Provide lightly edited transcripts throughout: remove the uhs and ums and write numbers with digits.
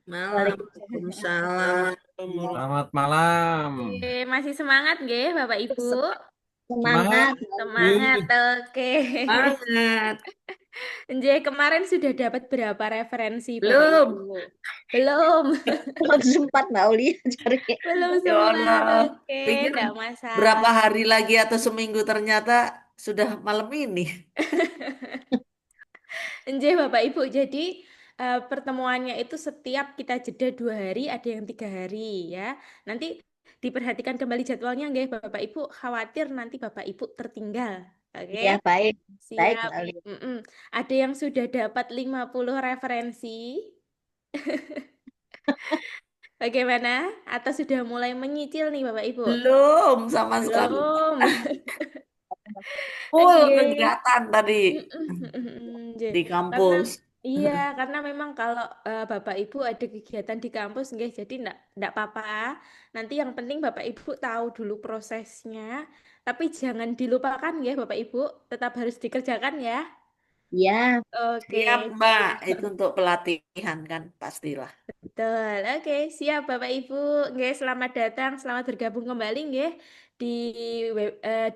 Malam. Waalaikumsalam. Waalaikumsalam. Selamat malam. Oke, masih semangat nggih Bapak Ibu? Semangat. Semangat. Semangat, Ih, oke. Banget. Nje, kemarin sudah dapat berapa referensi Bapak Ibu? Belum. Belum, Belum sempat Mbak Aulia cari. belum Ya sempat. Allah. Oke, Pikir enggak berapa masalah. hari lagi atau seminggu ternyata sudah malam ini. Nje, Bapak Ibu, jadi pertemuannya itu setiap kita jeda 2 hari, ada yang 3 hari ya. Nanti diperhatikan kembali jadwalnya nggih Bapak Ibu, khawatir nanti Bapak Ibu tertinggal. Oke? Iya, baik. Baik, Siap. Mbak Aulia. Mm-mm. Ada yang sudah dapat 50 referensi. Bagaimana? Atau sudah mulai menyicil nih Bapak Ibu? Belum sama sekali. Belum. Full Oke. kegiatan tadi Mm-mm. di Karena kampus. iya, karena memang kalau Bapak Ibu ada kegiatan di kampus nggih, jadi enggak apa-apa. Nanti yang penting Bapak Ibu tahu dulu prosesnya, tapi jangan dilupakan ya Bapak Ibu, tetap harus dikerjakan ya. Iya, Siap, Oke, Mbak. Itu untuk pelatihan kan pastilah. betul. Oke, siap Bapak Ibu. Nggih, selamat datang, selamat bergabung kembali nggih di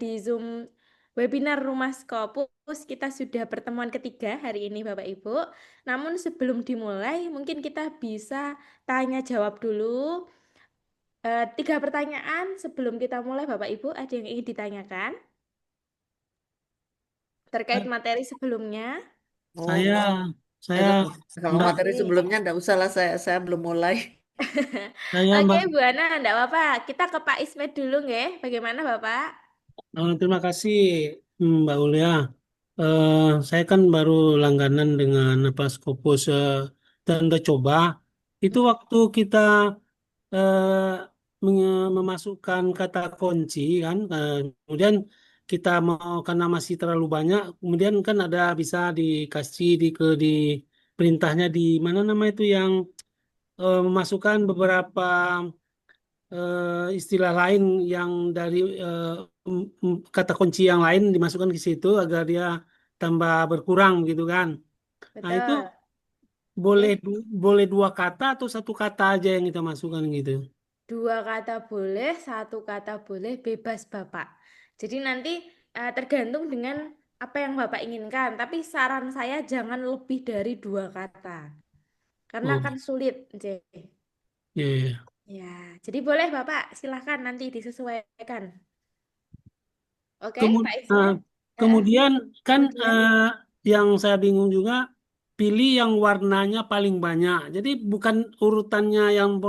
di Zoom webinar Rumah Scopus. Kita sudah pertemuan ketiga hari ini Bapak Ibu. Namun sebelum dimulai, mungkin kita bisa tanya jawab dulu. 3 pertanyaan sebelum kita mulai Bapak Ibu, ada yang ingin ditanyakan terkait materi sebelumnya? Oh, saya, ya, saya, kalau Mbak, materi Oke. sebelumnya enggak usah lah, saya belum mulai. saya Oke, Mbak. Bu Ana, enggak apa-apa. Kita ke Pak Ismet dulu nggih. Bagaimana Bapak? Terima kasih Mbak Ulia. Saya kan baru langganan dengan apa Scopus dan udah coba. Itu waktu kita memasukkan kata kunci kan, kemudian kita mau karena masih terlalu banyak, kemudian kan ada bisa dikasih di perintahnya di mana nama itu yang memasukkan beberapa istilah lain yang dari kata kunci yang lain dimasukkan ke situ agar dia tambah berkurang gitu kan. Nah itu Betul. boleh Oke. boleh 2 kata atau 1 kata aja yang kita masukkan gitu. 2 kata boleh, 1 kata boleh, bebas Bapak. Jadi nanti tergantung dengan apa yang Bapak inginkan. Tapi saran saya jangan lebih dari 2 kata. Karena Oh, akan sulit, J. iya, iya. Ya, jadi boleh Bapak, silahkan nanti disesuaikan. Oke, Pak Nah, Ismet. Heeh. kemudian kan Kemudian, yang saya bingung juga pilih yang warnanya paling banyak. Jadi bukan urutannya yang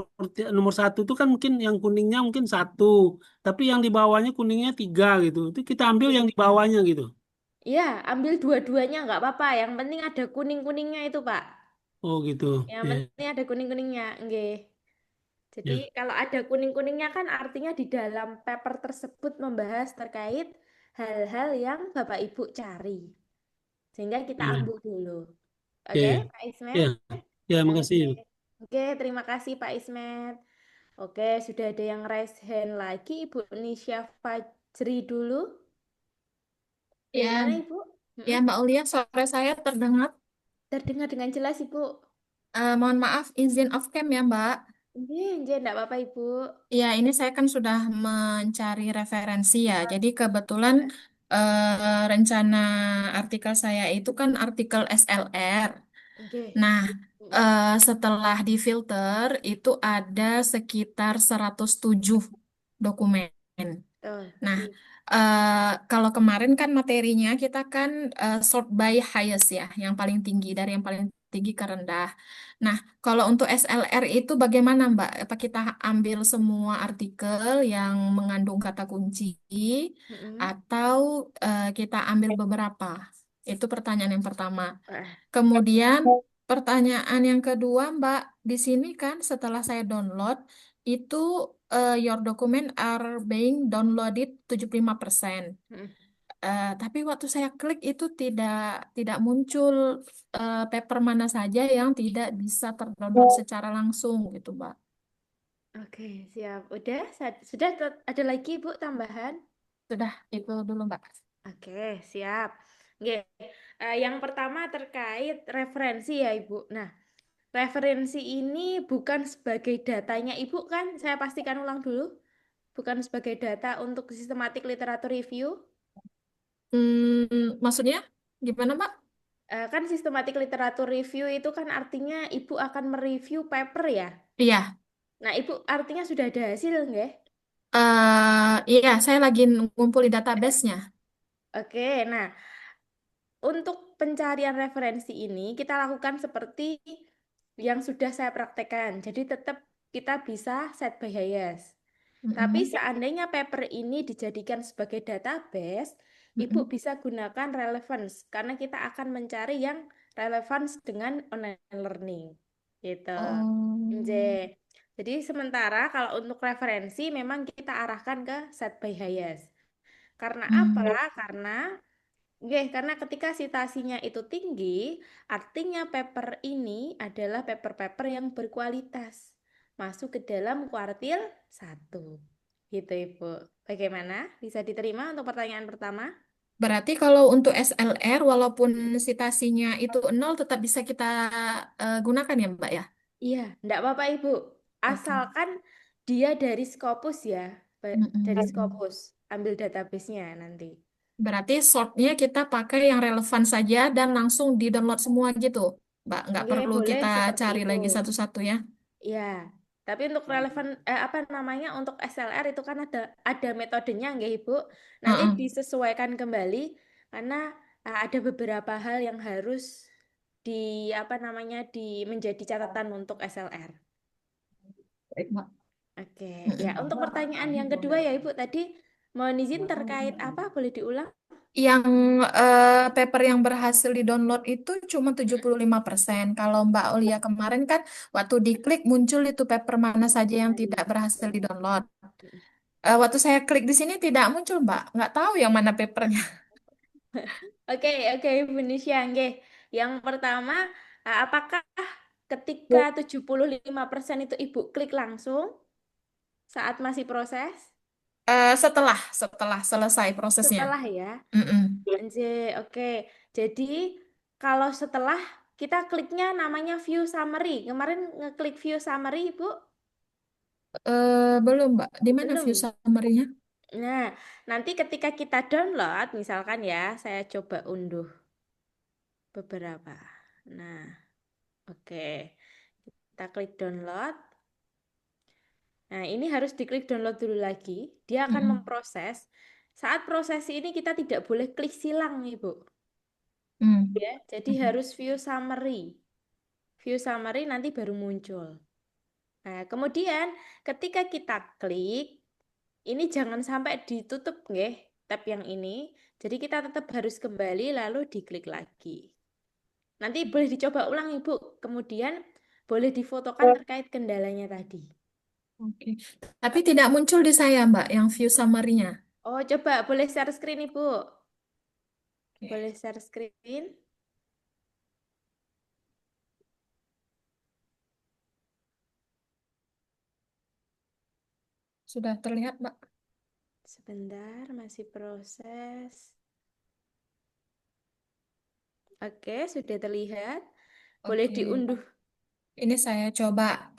nomor 1 itu kan mungkin yang kuningnya mungkin 1, tapi yang di bawahnya kuningnya 3 gitu. Itu kita ambil yang di bawahnya gitu. ya ambil dua-duanya nggak apa-apa. Yang penting ada kuning-kuningnya itu, Pak. Oh gitu. Yang Ya, penting ada kuning-kuningnya, nggih. Jadi ya, kalau ada kuning-kuningnya kan artinya di dalam paper tersebut membahas terkait hal-hal yang Bapak Ibu cari. Sehingga kita ya, ambil dulu. ya, Oke, ya, Pak Ismet? ya, ya, Oke. makasih. Oke, terima kasih Pak Ismet. Oke, sudah ada yang raise hand lagi. Ibu Nisha Fajri dulu. Ya, Bagaimana Ibu? ya Mm-mm. Mbak Ulia, sore saya terdengar. Terdengar dengan jelas Ibu. Mohon maaf, izin off cam ya Mbak. Iya, enggak apa-apa Ibu. Ya, ini saya kan sudah mencari referensi ya. Jadi kebetulan rencana artikel saya itu kan artikel SLR. Oke. Nah, Mm-mm. setelah difilter itu ada sekitar 107 dokumen. Tuh, Nah, sip. kalau kemarin kan materinya kita kan sort by highest ya, yang paling tinggi dari yang paling tinggi ke rendah. Nah, kalau untuk SLR itu bagaimana Mbak? Apa kita ambil semua artikel yang mengandung kata kunci Mm-mm. atau kita ambil beberapa? Itu pertanyaan yang pertama. Wah, Kemudian pertanyaan yang kedua, Mbak, di sini kan setelah saya download itu your document are being downloaded 75%. mm. Tapi waktu saya klik itu tidak tidak muncul paper mana saja yang tidak bisa terdownload secara langsung gitu, Mbak. Oke, siap. Udah, sudah ada lagi Bu tambahan? Sudah itu dulu, Mbak. Oke, siap. Oke. Yang pertama terkait referensi ya Ibu. Nah, referensi ini bukan sebagai datanya Ibu kan? Saya pastikan ulang dulu. Bukan sebagai data untuk systematic literature review. Maksudnya gimana, Mbak? Kan systematic literature review itu kan artinya Ibu akan mereview paper ya. Iya, Nah, Ibu artinya sudah ada hasil nggak? iya, saya lagi ngumpul di database-nya. Oke, nah untuk pencarian referensi ini kita lakukan seperti yang sudah saya praktekkan. Jadi tetap kita bisa set by bias. Tapi Mm-mm. seandainya paper ini dijadikan sebagai database, Ibu Mm-mm. bisa gunakan relevance karena kita akan mencari yang relevance dengan online learning. Gitu. Nje. Oh. Jadi sementara kalau untuk referensi memang kita arahkan ke set by bias. Karena apa? Hmm. Karena karena ketika citasinya itu tinggi, artinya paper ini adalah paper-paper yang berkualitas. Masuk ke dalam kuartil 1. Gitu, Ibu. Bagaimana? Bisa diterima untuk pertanyaan pertama? Berarti kalau untuk SLR, walaupun citasinya itu nol, tetap bisa kita gunakan ya, Mbak ya? Iya, enggak apa-apa, Ibu. Oke. Asalkan dia dari Scopus ya. Dari Mm-mm. Scopus. Ambil database-nya nanti. Berarti sortnya kita pakai yang relevan saja dan langsung di-download semua gitu, Mbak. Nggak Oke, perlu boleh kita seperti cari itu. lagi satu-satu ya. Ya, tapi untuk relevan apa namanya untuk SLR itu kan ada metodenya nggak Ibu? Nanti Heeh. disesuaikan kembali karena ada beberapa hal yang harus di apa namanya di menjadi catatan untuk SLR. Baik, Mbak. Oke, ya Mm-mm. untuk pertanyaan yang kedua ya Ibu tadi mohon izin terkait apa? Boleh diulang? Yang paper yang berhasil di-download itu cuma 75%. Kalau Mbak Olia kemarin kan waktu diklik muncul itu paper mana saja yang Ah, tidak iya, berhasil betul. di-download. Waktu saya klik di sini tidak muncul, Mbak. Nggak tahu yang mana papernya. Oke, oke, Ibu Nisha, nggih. Yang pertama, apakah ketika 75% itu Ibu klik langsung saat masih proses? Setelah selesai prosesnya. Setelah ya. Mm-mm. Oke. Jadi, kalau setelah kita kliknya namanya view summary. Kemarin ngeklik view summary, Ibu? Belum, Mbak. Di mana view Belum. summary-nya? Nah, nanti ketika kita download, misalkan ya, saya coba unduh beberapa. Nah, oke. Kita klik download. Nah, ini harus diklik download dulu lagi. Dia akan Mm-mm. memproses. Saat proses ini kita tidak boleh klik silang, Ibu. Mm. Ya, jadi Mm-mm. harus view summary. View summary nanti baru muncul. Nah, kemudian ketika kita klik, ini jangan sampai ditutup, nggih, tab yang ini. Jadi kita tetap harus kembali lalu diklik lagi. Nanti boleh dicoba ulang, Ibu. Kemudian boleh difotokan terkait kendalanya tadi. Oke. Tapi tidak muncul di saya, Mbak, yang view summary-nya. Oh, coba boleh share screen, Ibu. Oke. Boleh share screen. Sudah terlihat, Mbak? Sebentar, masih proses. Oke, sudah terlihat. Boleh Oke. diunduh. Ini saya coba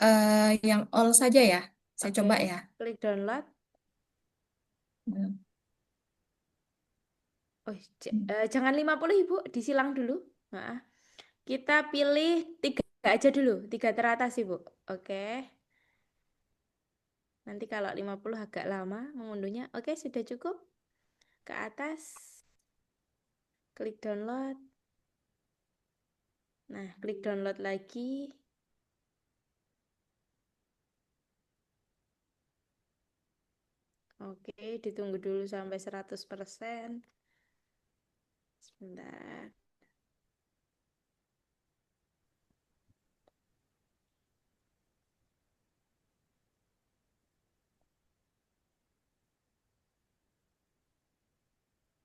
yang all saja ya. Saya Oke, coba ya. klik download. Hmm. Oh, jangan 50 Ibu, disilang dulu. Nah, kita pilih 3 aja dulu, 3 teratas Ibu. Oke. Nanti kalau 50 agak lama mengunduhnya. Oke, sudah cukup. Ke atas, klik download. Nah, klik download lagi. Oke, ditunggu dulu sampai 100%. Sebentar.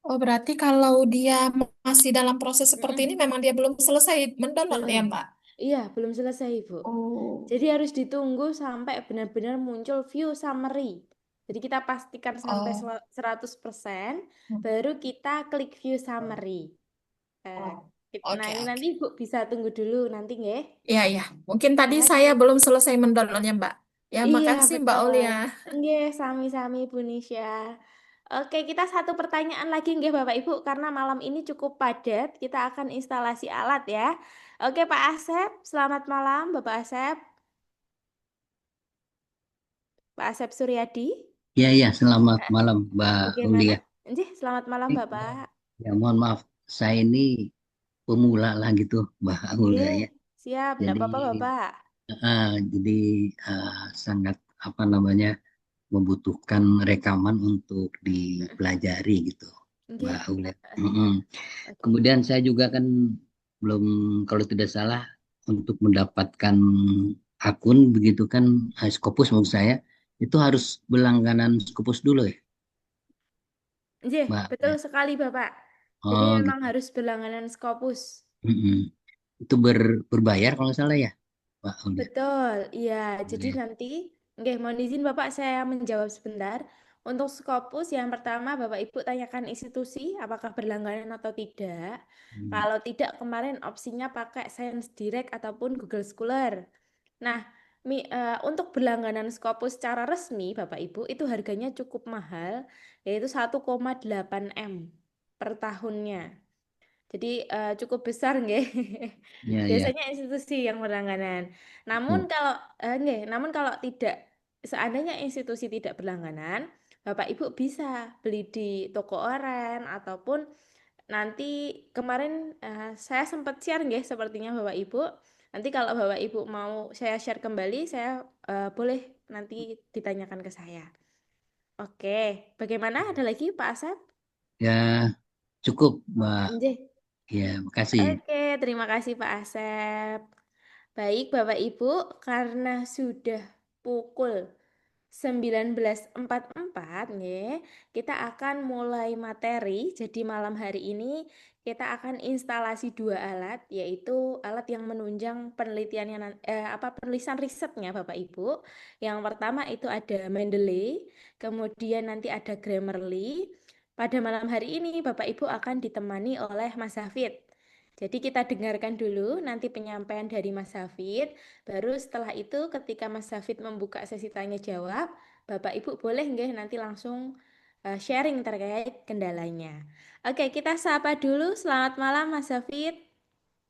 Oh, berarti kalau dia masih dalam proses seperti ini, Mm-mm. memang dia belum selesai mendownload ya, Belum. Mbak? Iya, belum selesai, Ibu. Oh. Jadi harus ditunggu sampai benar-benar muncul view summary. Jadi kita pastikan sampai Oh. 100%, baru kita klik view summary. Eh, Nah, Oke, ini oke. nanti Ibu bisa tunggu dulu nanti nggih. Iya, iya. Mungkin tadi Oke. saya belum selesai mendownloadnya, Mbak. Ya, Iya, makasih Mbak betul. Aulia. Nggih, sami-sami Bu Nisha. Oke, kita satu pertanyaan lagi nggih Bapak Ibu karena malam ini cukup padat, kita akan instalasi alat ya. Oke, Pak Asep, selamat malam Bapak Asep. Pak Asep Suryadi, Ya, ya, selamat eh, malam, Mbak bagaimana? Aulia. Nggih, selamat malam Bapak. Ya, mohon maaf, saya ini pemula lah gitu, Mbak Aulia Nggih, ya. siap, enggak Jadi, apa-apa Bapak. jadi sangat apa namanya membutuhkan rekaman untuk dipelajari gitu, Mbak Nggih. Aulia. Mm-mm. Oke. Kemudian saya juga kan belum, kalau tidak salah, untuk mendapatkan akun begitu kan, Scopus maksud saya, itu harus berlangganan Scopus dulu ya, Nggih, Mbak betul Aulia. sekali Bapak. Jadi Oh memang gitu. harus berlangganan Scopus. Mm-mm. Itu berbayar kalau nggak salah ya, Pak Aulia. Betul, iya. Jadi Ya. nanti, oke, mohon izin Bapak saya menjawab sebentar. Untuk Scopus yang pertama Bapak Ibu tanyakan institusi apakah berlangganan atau tidak. Hmm. Kalau tidak kemarin opsinya pakai Science Direct ataupun Google Scholar. Nah, untuk berlangganan Scopus secara resmi Bapak Ibu itu harganya cukup mahal, yaitu 1,8 M per tahunnya. Jadi cukup besar nggih. Ya, ya. Biasanya institusi yang berlangganan. Namun Betul. kalau nggih, namun kalau tidak seandainya institusi tidak berlangganan, Bapak Ibu bisa beli di toko oren ataupun nanti kemarin saya sempat share nggih sepertinya Bapak Ibu. Nanti kalau Bapak Ibu mau saya share kembali, saya boleh nanti ditanyakan ke saya. Oke, bagaimana? Ada lagi Pak Asep? Ya, cukup, Mbak. Nggih. Ya, makasih. Oke, terima kasih Pak Asep. Baik, Bapak Ibu, karena sudah pukul 19.44 nggih, kita akan mulai materi. Jadi malam hari ini kita akan instalasi dua alat, yaitu alat yang menunjang penelitiannya penulisan risetnya Bapak Ibu. Yang pertama itu ada Mendeley, kemudian nanti ada Grammarly. Pada malam hari ini Bapak Ibu akan ditemani oleh Mas Hafid. Jadi kita dengarkan dulu nanti penyampaian dari Mas Hafid. Baru setelah itu ketika Mas Hafid membuka sesi tanya jawab, Bapak Ibu boleh nggih nanti langsung sharing terkait kendalanya. Oke, kita sapa dulu. Selamat malam Mas Hafid.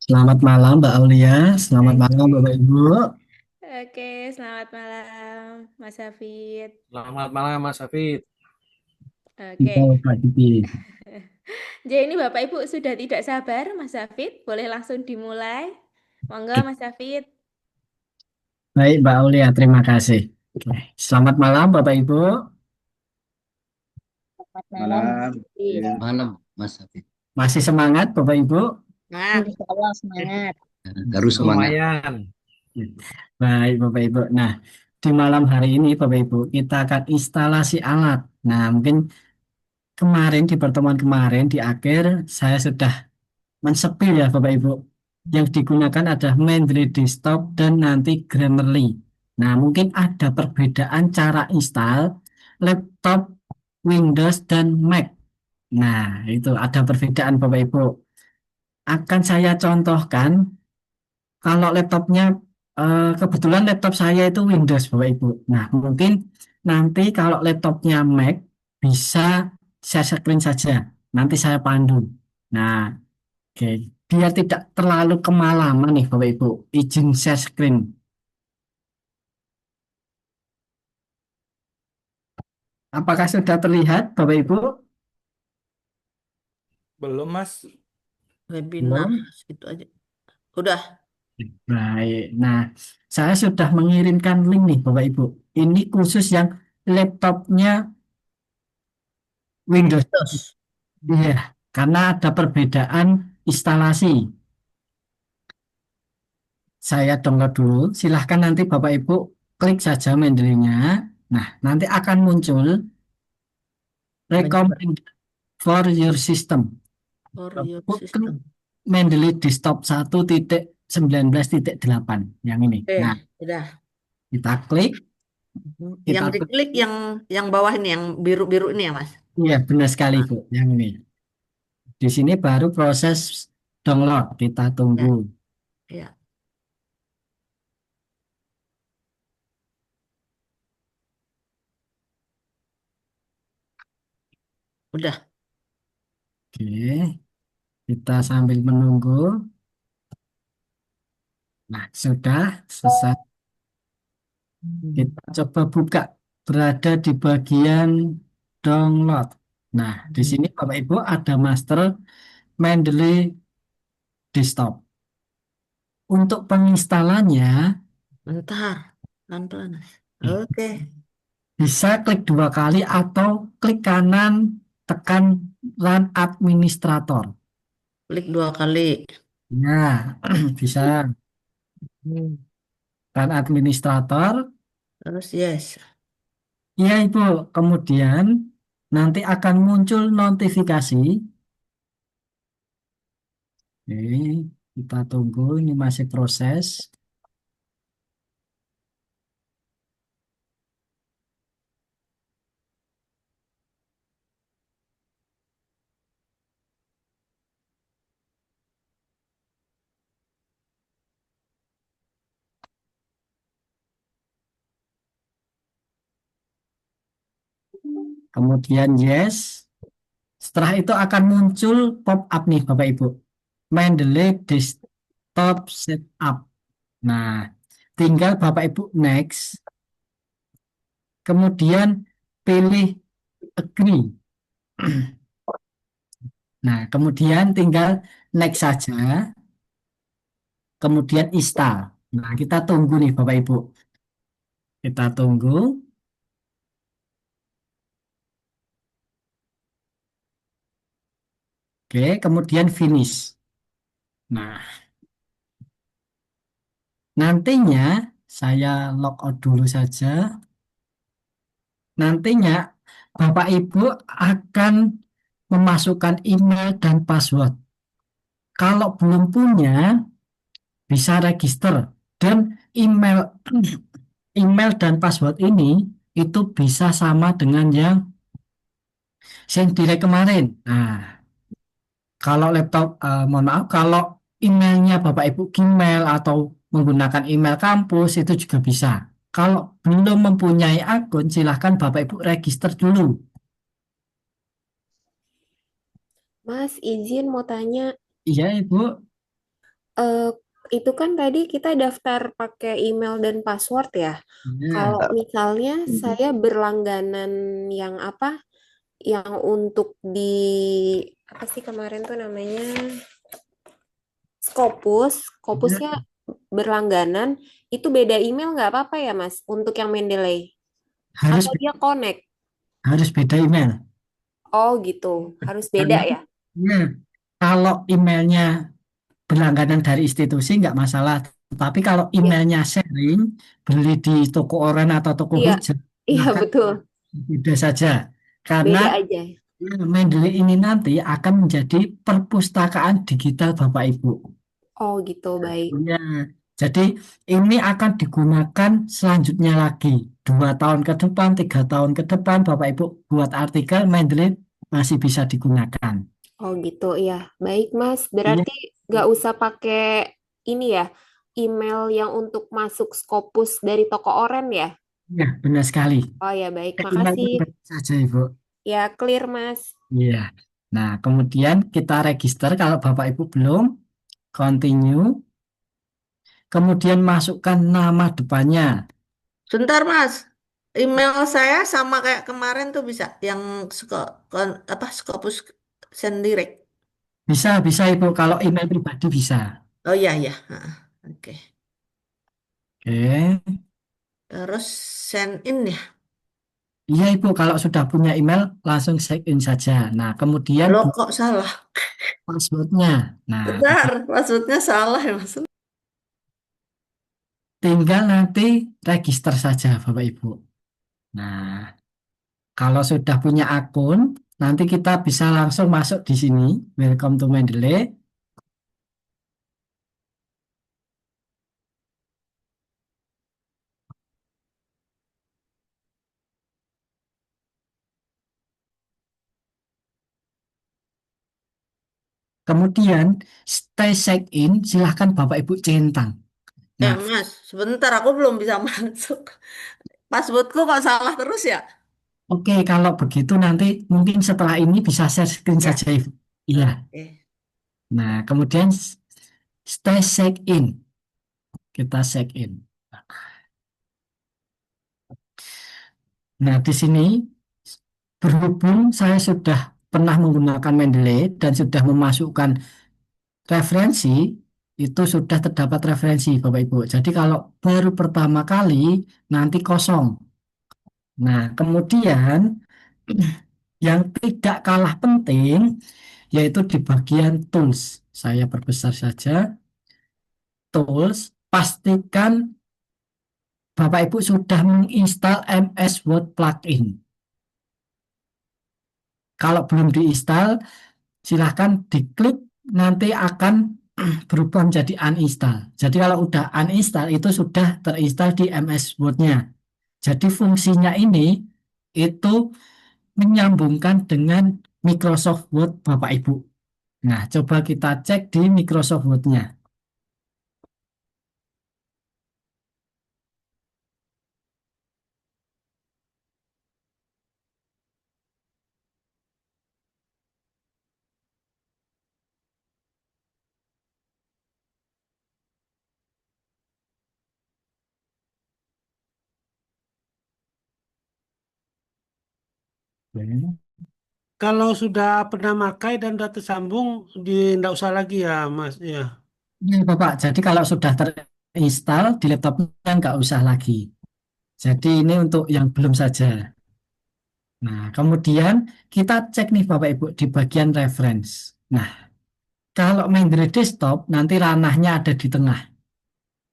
Selamat malam Mbak Aulia, selamat malam Bapak Ibu. Oke, selamat malam Mas Hafid. Selamat malam Mas Hafid. Kita Oke. Pak Didi. Jadi ini Bapak Ibu sudah tidak sabar Mas Hafid, boleh langsung dimulai. Monggo Mas Hafid. Baik Mbak Aulia, terima kasih. Oke. Selamat malam Bapak Ibu. Selamat malam. Malam. Malam, Mas Hafid. Masih semangat Bapak Ibu? Nah, Insya Allah semangat. Harus semangat. Lumayan. Baik Bapak Ibu. Nah, di malam hari ini Bapak Ibu kita akan instalasi alat. Nah, mungkin kemarin di pertemuan kemarin di akhir saya sudah mensepil ya Bapak Ibu. Yang digunakan ada Mendeley Desktop dan nanti Grammarly. Nah, mungkin ada perbedaan cara install laptop Windows dan Mac. Nah, itu ada perbedaan Bapak Ibu. Akan saya contohkan kalau laptopnya kebetulan laptop saya itu Windows Bapak Ibu. Nah, mungkin nanti kalau laptopnya Mac bisa share screen saja. Nanti saya pandu. Nah, oke, biar tidak terlalu kemalaman nih Bapak Ibu, izin share screen. Apakah sudah terlihat Bapak Ibu? Belum, Mas. webinar Belum? itu aja. Udah. Baik. Nah, saya sudah mengirimkan link nih Bapak Ibu. Ini khusus yang laptopnya Windows. Terus. Iya, karena ada perbedaan instalasi. Saya download dulu. Silahkan nanti Bapak Ibu klik saja Mendeley-nya. Nah, nanti akan muncul recommend for your system. For your Klik system. Mendeley Desktop 1.19.8 yang ini. Oke, Nah, udah. kita klik. Yang Kita diklik yang bawah ini, yang biru-biru ini ya, Mas? Iya, benar sekali Bu, yang ini. Di sini baru proses download. Kita tunggu. Ya, ya. Udah. Oke, kita sambil menunggu. Nah, sudah selesai. Kita coba buka. Berada di bagian download. Nah, di sini Bapak Ibu ada master Mendeley desktop. Untuk penginstalannya Bentar. Pelan-pelan. Oke. bisa klik 2 kali atau klik kanan tekan Run Administrator. Klik 2 kali. Ya, bisa Hmm. Run Administrator. Terus yes. Ya, Ibu. Kemudian nanti akan muncul notifikasi. Oke, kita tunggu. Ini masih proses. Kemudian yes. Setelah itu akan muncul pop-up nih Bapak Ibu. Mendeley Desktop Setup. Nah, tinggal Bapak Ibu next. Kemudian pilih agree. Nah, kemudian tinggal next saja. Kemudian install. Nah, kita tunggu nih Bapak Ibu. Kita tunggu. Oke, kemudian finish. Nah, nantinya saya log out dulu saja. Nantinya Bapak Ibu akan memasukkan email dan password. Kalau belum punya, bisa register. Dan email email dan password ini itu bisa sama dengan yang saya direct kemarin. Nah, kalau laptop, mohon maaf, kalau emailnya Bapak Ibu Gmail atau menggunakan email kampus itu juga bisa. Kalau belum mempunyai akun, silahkan Bapak Ibu register dulu. Mas, izin mau tanya, Iya, Ibu. eh, itu kan tadi kita daftar pakai email dan password ya. Iya. Kalau misalnya saya berlangganan yang apa, yang untuk di apa sih kemarin tuh namanya Scopus, Iya. Scopusnya berlangganan, itu beda email nggak apa-apa ya Mas untuk yang Mendeley? Harus Atau dia connect? harus beda email. Oh gitu, harus beda Karena ya? ya, kalau emailnya berlangganan dari institusi nggak masalah. Tapi kalau Iya, emailnya sharing, beli di toko oren atau toko iya, hujat, iya maka betul, beda saja. Karena beda aja. Mendeley ini nanti akan menjadi perpustakaan digital Bapak Ibu. Oh gitu, baik. Ya, jadi ini akan digunakan selanjutnya lagi. 2 tahun ke depan, 3 tahun ke depan, Bapak Ibu buat artikel Mendeley masih bisa digunakan. Oh gitu ya. Baik Mas, Iya, berarti nggak usah pakai ini ya, email yang untuk masuk Scopus dari toko oren ya? iya, benar sekali. Oh ya baik, Email makasih. pribadi saja, Ibu. Ya clear Mas. Iya. Nah, kemudian kita register kalau Bapak Ibu belum, continue. Kemudian masukkan nama depannya. Sebentar, Mas. Email saya sama kayak kemarin tuh bisa yang apa Scopus sendiri. Bisa, bisa Ibu. Kalau email pribadi bisa. Oh iya iya. Oke. Oke. Terus send in ya. Iya Ibu, kalau sudah punya email langsung sign in saja. Nah, kemudian Loh buat kok salah? passwordnya. Nah, Bentar, maksudnya salah ya Mas. tinggal nanti register saja Bapak Ibu. Nah, kalau sudah punya akun, nanti kita bisa langsung masuk di sini. Welcome to Mendeley. Kemudian stay check in, silahkan Bapak Ibu centang. Nah, Mas, sebentar aku belum bisa masuk. Passwordku kok salah terus ya? oke, kalau begitu nanti mungkin setelah ini bisa share screen Ya, saja, Ibu. Iya. oke. Nah, kemudian stay check in. Kita check in. Nah, di sini berhubung saya sudah pernah menggunakan Mendeley dan sudah memasukkan referensi, itu sudah terdapat referensi, Bapak Ibu. Jadi kalau baru pertama kali, nanti kosong. Nah, kemudian yang tidak kalah penting, yaitu di bagian tools. Saya perbesar saja. Tools, pastikan Bapak Ibu sudah menginstal MS Word plugin. Kalau belum diinstal, silahkan diklik, nanti akan berubah menjadi uninstall. Jadi kalau udah uninstall, itu sudah terinstall di MS Word-nya. Jadi fungsinya ini itu menyambungkan dengan Microsoft Word Bapak Ibu. Nah, coba kita cek di Microsoft Word-nya. Kalau sudah pernah pakai dan sudah tersambung, tidak usah lagi ya, Mas. Ya. Ini Bapak, jadi kalau sudah terinstall di laptopnya nggak usah lagi. Jadi ini untuk yang belum saja. Nah, kemudian kita cek nih Bapak Ibu di bagian reference. Nah, kalau Mendeley Desktop nanti ranahnya ada di tengah.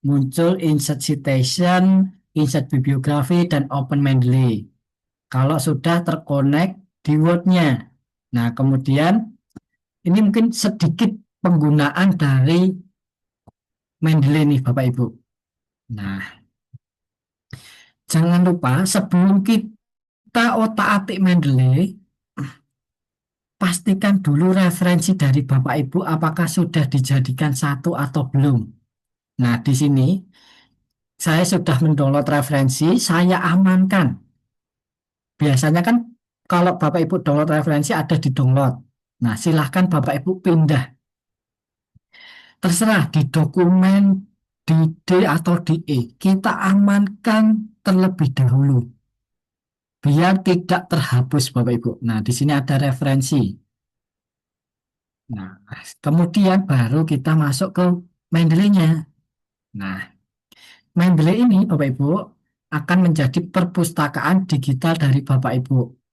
Muncul insert citation, insert bibliografi, dan open Mendeley. Kalau sudah terkonek di Word-nya. Nah, kemudian ini mungkin sedikit penggunaan dari Mendeley nih Bapak Ibu. Nah, jangan lupa sebelum kita otak-atik Mendeley, pastikan dulu referensi dari Bapak Ibu apakah sudah dijadikan satu atau belum. Nah, di sini saya sudah mendownload referensi, saya amankan. Biasanya kan kalau Bapak Ibu download referensi ada di download. Nah, silahkan Bapak Ibu pindah. Terserah di dokumen, di D atau di E. Kita amankan terlebih dahulu. Biar tidak terhapus Bapak Ibu. Nah, di sini ada referensi. Nah, kemudian baru kita masuk ke Mendeley-nya. Nah, Mendeley ini Bapak Ibu akan menjadi perpustakaan digital dari Bapak Ibu.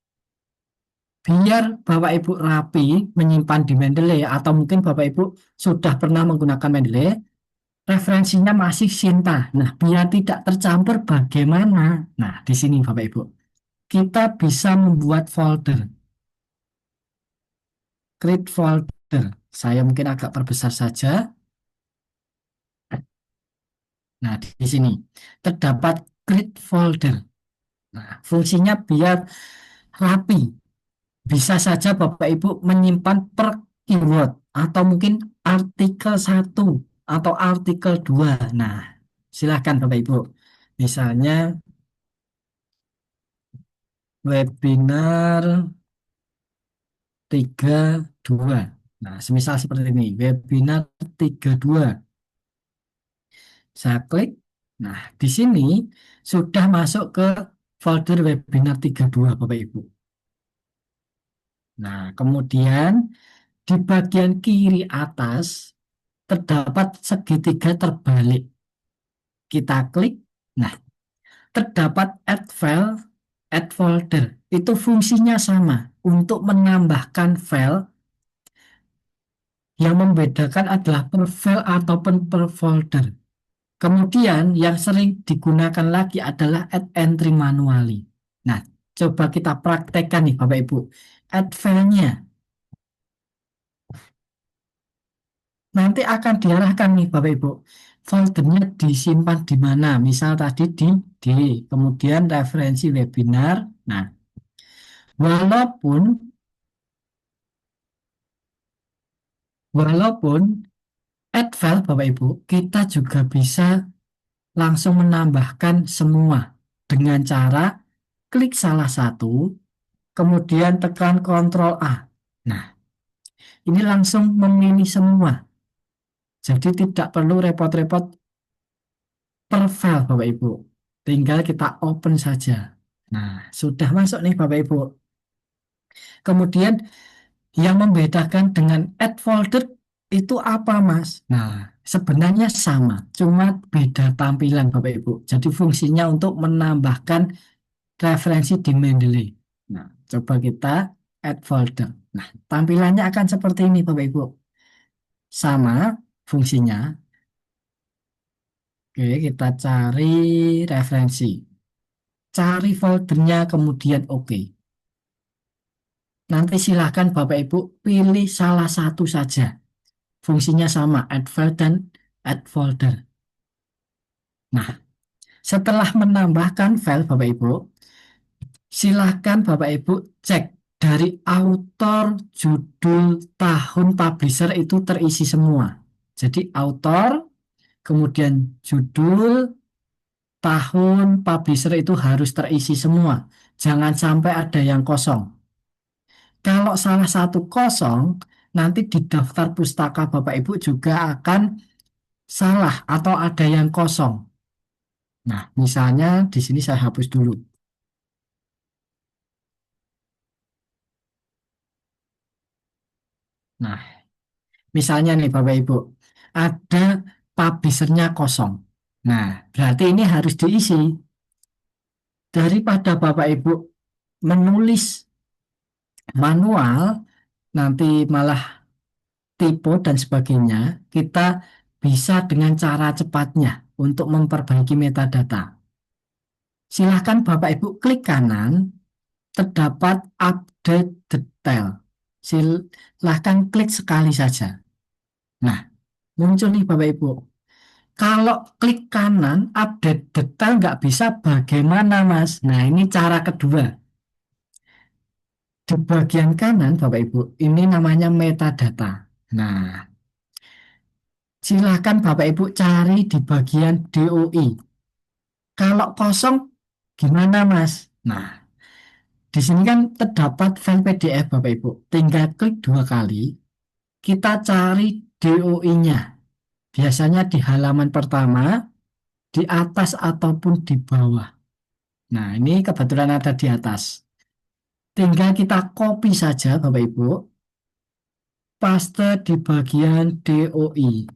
Biar Bapak Ibu rapi menyimpan di Mendeley atau mungkin Bapak Ibu sudah pernah menggunakan Mendeley, referensinya masih Sinta. Nah, biar tidak tercampur bagaimana? Nah, di sini Bapak Ibu, kita bisa membuat folder, create folder. Saya mungkin agak perbesar saja. Nah, di sini terdapat create folder. Nah, fungsinya biar rapi. Bisa saja Bapak Ibu menyimpan per keyword atau mungkin artikel 1 atau artikel 2. Nah, silakan Bapak Ibu. Misalnya webinar 32. Nah, semisal seperti ini, webinar 32. Saya klik. Nah, di sini sudah masuk ke folder webinar 32 Bapak Ibu. Nah, kemudian di bagian kiri atas terdapat segitiga terbalik. Kita klik. Nah, terdapat add file, add folder. Itu fungsinya sama untuk menambahkan file. Yang membedakan adalah per file ataupun per folder. Kemudian yang sering digunakan lagi adalah add entry manually. Nah, coba kita praktekkan nih Bapak Ibu. Add file-nya. Nanti akan diarahkan nih Bapak Ibu. Foldernya disimpan di mana? Misal tadi di D, kemudian referensi webinar. Nah, walaupun Walaupun add file Bapak Ibu, kita juga bisa langsung menambahkan semua dengan cara klik salah satu, kemudian tekan Ctrl A. Nah, ini langsung memilih semua. Jadi tidak perlu repot-repot per file Bapak Ibu. Tinggal kita open saja. Nah, sudah masuk nih Bapak Ibu. Kemudian yang membedakan dengan add folder itu apa, Mas? Nah, sebenarnya sama, cuma beda tampilan Bapak Ibu. Jadi fungsinya untuk menambahkan referensi di Mendeley. Nah, coba kita add folder. Nah, tampilannya akan seperti ini Bapak Ibu. Sama fungsinya. Oke, kita cari referensi. Cari foldernya kemudian oke. Nanti silahkan Bapak Ibu pilih salah satu saja. Fungsinya sama, add file dan add folder. Nah, setelah menambahkan file Bapak Ibu, silahkan Bapak Ibu cek dari author, judul, tahun, publisher itu terisi semua. Jadi author, kemudian judul, tahun, publisher itu harus terisi semua. Jangan sampai ada yang kosong. Kalau salah satu kosong, nanti di daftar pustaka Bapak Ibu juga akan salah atau ada yang kosong. Nah, misalnya di sini saya hapus dulu. Nah, misalnya nih Bapak Ibu, ada publishernya kosong. Nah, berarti ini harus diisi. Daripada Bapak Ibu menulis manual, nanti malah typo dan sebagainya, kita bisa dengan cara cepatnya untuk memperbaiki metadata. Silahkan Bapak Ibu klik kanan, terdapat update detail. Silahkan klik sekali saja. Nah, muncul nih Bapak Ibu. Kalau klik kanan, update detail nggak bisa, bagaimana Mas? Nah, ini cara kedua. Di bagian kanan, Bapak Ibu, ini namanya metadata. Nah, silakan Bapak Ibu cari di bagian DOI. Kalau kosong, gimana Mas? Nah, di sini kan terdapat file PDF Bapak Ibu. Tinggal klik 2 kali, kita cari DOI-nya. Biasanya di halaman pertama, di atas ataupun di bawah. Nah, ini kebetulan ada di atas. Tinggal kita copy saja Bapak Ibu, paste di bagian DOI.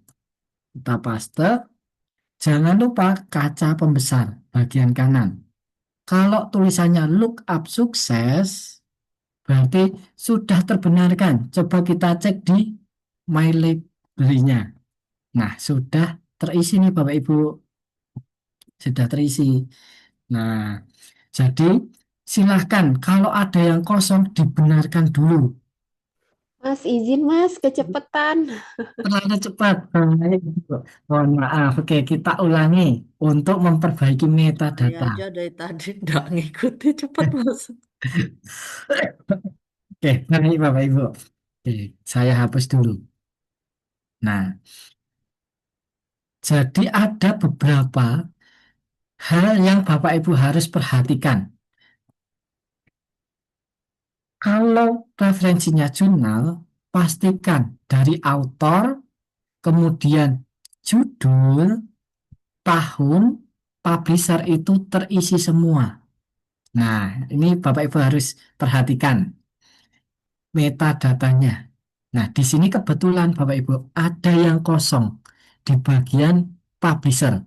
Kita paste, jangan lupa kaca pembesar bagian kanan. Kalau tulisannya lookup sukses, berarti sudah terbenarkan. Coba kita cek di My Library-nya. Nah, sudah terisi nih Bapak Ibu. Sudah terisi. Nah, jadi silahkan kalau ada yang kosong dibenarkan dulu. Mas, izin Mas, kecepetan. Terlalu cepat. Baik, Bu. Mohon maaf. Oke, kita ulangi untuk memperbaiki Saya metadata. aja dari tadi nggak ngikuti cepet Mas. Oke, baik Bapak Ibu. Oke, saya hapus dulu. Nah, jadi ada beberapa hal yang Bapak Ibu harus perhatikan. Kalau referensinya jurnal, pastikan dari author, kemudian judul, tahun, publisher itu terisi semua. Nah, ini Bapak Ibu harus perhatikan metadatanya. Nah, di sini kebetulan Bapak Ibu ada yang kosong di bagian publisher.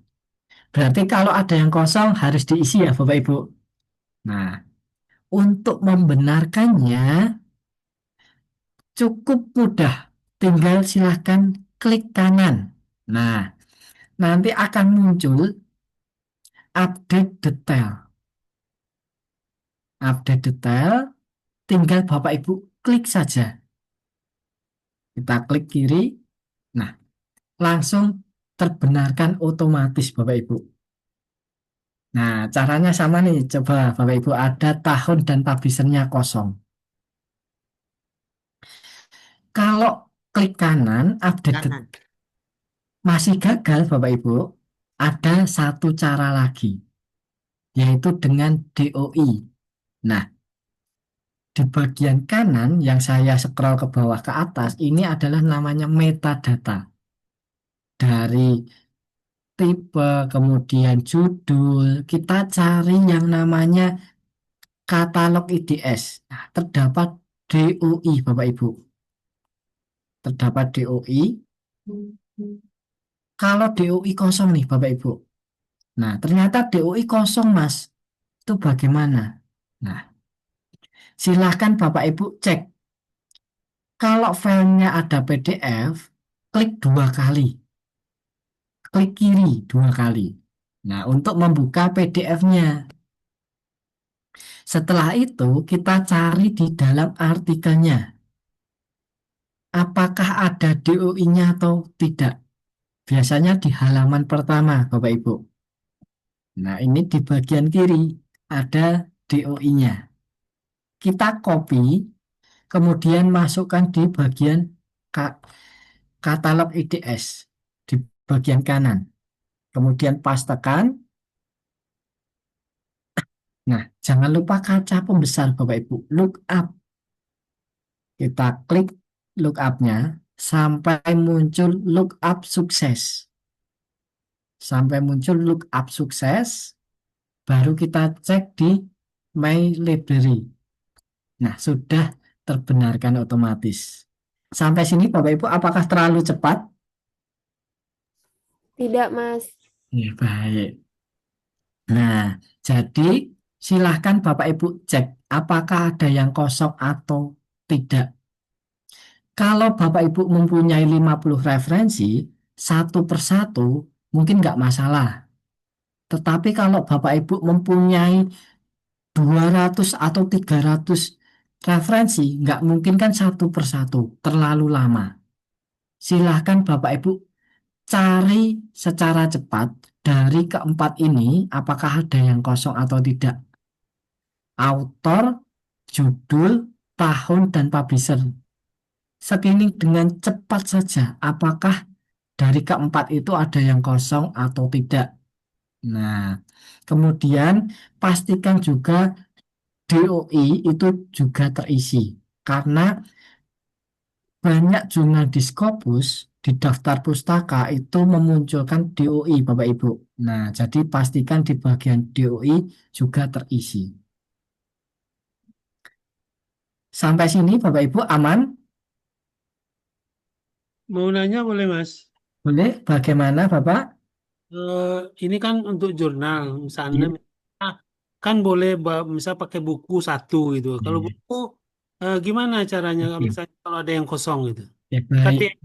Berarti kalau ada yang kosong harus diisi ya Bapak Ibu. Nah, untuk membenarkannya cukup mudah. Tinggal silahkan klik kanan. Nah, nanti akan muncul update detail. Update detail, tinggal Bapak Ibu klik saja. Kita klik kiri. Nah, langsung terbenarkan otomatis Bapak Ibu. Nah, caranya sama nih. Coba Bapak Ibu ada tahun dan publishernya kosong. Kalau klik kanan, update ke kanan. masih gagal Bapak Ibu, ada satu cara lagi, yaitu dengan DOI. Nah, di bagian kanan yang saya scroll ke bawah ke atas, ini adalah namanya metadata. Dari tipe, kemudian judul, kita cari yang namanya katalog IDS. Nah, terdapat DOI Bapak Ibu. Terdapat DOI. Kalau DOI kosong nih Bapak Ibu. Nah, ternyata DOI kosong Mas. Itu bagaimana? Nah, silahkan Bapak Ibu cek. Kalau filenya ada PDF, klik 2 kali. Klik kiri 2 kali. Nah, untuk membuka PDF-nya. Setelah itu, kita cari di dalam artikelnya. Apakah ada DOI-nya atau tidak? Biasanya di halaman pertama, Bapak Ibu. Nah, ini di bagian kiri ada DOI-nya. Kita copy, kemudian masukkan di bagian katalog IDS di bagian kanan. Kemudian pastekan. Nah, jangan lupa kaca pembesar Bapak Ibu, look up. Kita klik look up-nya sampai muncul look up sukses. Sampai muncul look up sukses, baru kita cek di My Library. Nah, sudah terbenarkan otomatis. Sampai sini Bapak Ibu, apakah terlalu cepat? Tidak, Mas. Ya, baik. Nah, jadi silahkan Bapak Ibu cek apakah ada yang kosong atau tidak. Kalau Bapak Ibu mempunyai 50 referensi, satu persatu mungkin nggak masalah. Tetapi kalau Bapak Ibu mempunyai 200 atau 300 referensi, nggak mungkin kan satu persatu, terlalu lama. Silahkan Bapak Ibu cari secara cepat dari keempat ini, apakah ada yang kosong atau tidak. Autor, judul, tahun, dan publisher. Screening dengan cepat saja, apakah dari keempat itu ada yang kosong atau tidak. Nah, kemudian pastikan juga DOI itu juga terisi. Karena banyak jurnal di Scopus di daftar pustaka itu memunculkan DOI Bapak Ibu. Nah, jadi pastikan di bagian DOI juga terisi. Sampai sini Bapak Ibu aman? Mau nanya boleh Mas? Boleh? Bagaimana Bapak? Ini kan untuk jurnal, misalnya Iya. kan boleh misal pakai buku satu gitu. Kalau Iya. buku gimana caranya? Oke. Misalnya kalau ada yang kosong gitu, Ya, kan baik.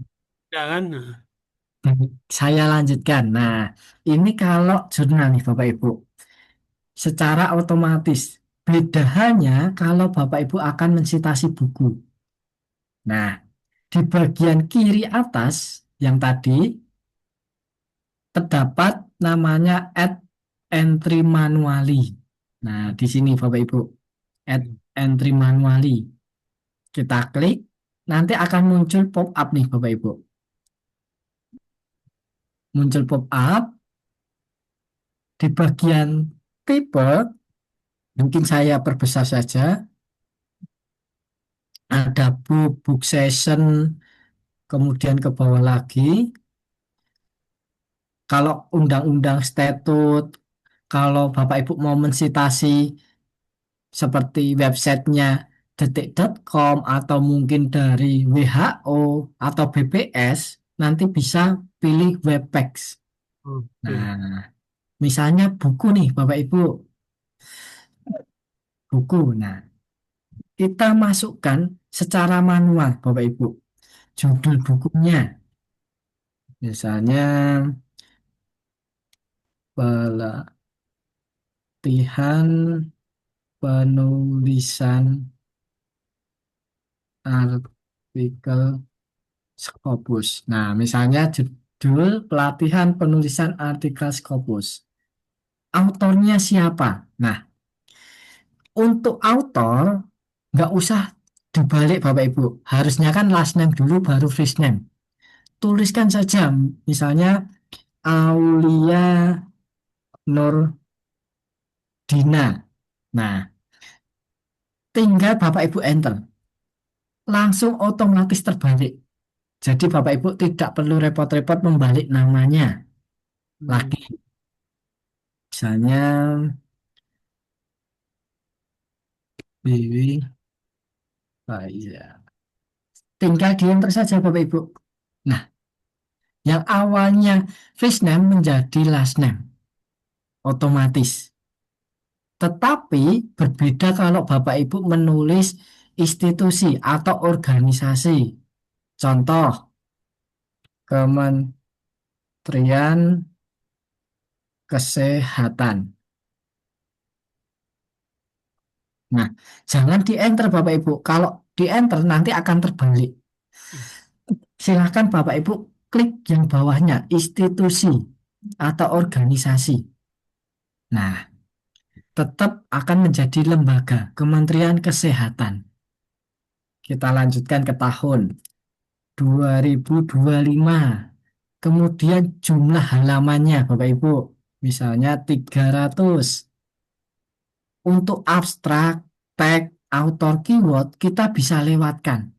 tidak kan? Nah, Baik. Saya lanjutkan. Nah, ini kalau jurnal nih Bapak Ibu. Secara otomatis. Beda hanya kalau Bapak Ibu akan mensitasi buku. Nah, di bagian kiri atas yang tadi terdapat namanya add entry manually. Nah, di sini Bapak Ibu, add entry manually. Kita klik, nanti akan muncul pop-up nih Bapak Ibu. Muncul pop-up di bagian tipe, mungkin saya perbesar saja. Ada book session, kemudian ke bawah lagi. Kalau undang-undang statut, kalau Bapak Ibu mau mensitasi seperti websitenya detik.com atau mungkin dari WHO atau BPS, nanti bisa pilih webpack. oke. Nah, misalnya buku nih Bapak Ibu, buku. Nah, kita masukkan secara manual Bapak Ibu, judul bukunya. Misalnya pelatihan penulisan artikel Scopus. Nah, misalnya judul pelatihan penulisan artikel Scopus. Autornya siapa? Nah, untuk autor nggak usah dibalik Bapak Ibu. Harusnya kan last name dulu baru first name. Tuliskan saja misalnya Aulia Nurdina. Nah, tinggal Bapak Ibu enter. Langsung otomatis terbalik. Jadi Bapak Ibu tidak perlu repot-repot membalik namanya lagi. Misalnya Wiwi Faiza. Tinggal di enter saja Bapak Ibu. Nah, yang awalnya first name menjadi last name. Otomatis. Tetapi berbeda kalau Bapak Ibu menulis institusi atau organisasi. Contoh, Kementerian Kesehatan. Nah, jangan di-enter Bapak Ibu. Kalau di-enter nanti akan terbalik. Silahkan Bapak Ibu klik yang bawahnya, institusi atau organisasi. Nah, tetap akan menjadi lembaga Kementerian Kesehatan. Kita lanjutkan ke tahun 2025. Kemudian jumlah halamannya Bapak Ibu, misalnya 300. Untuk abstrak, tag, author, keyword kita bisa lewatkan.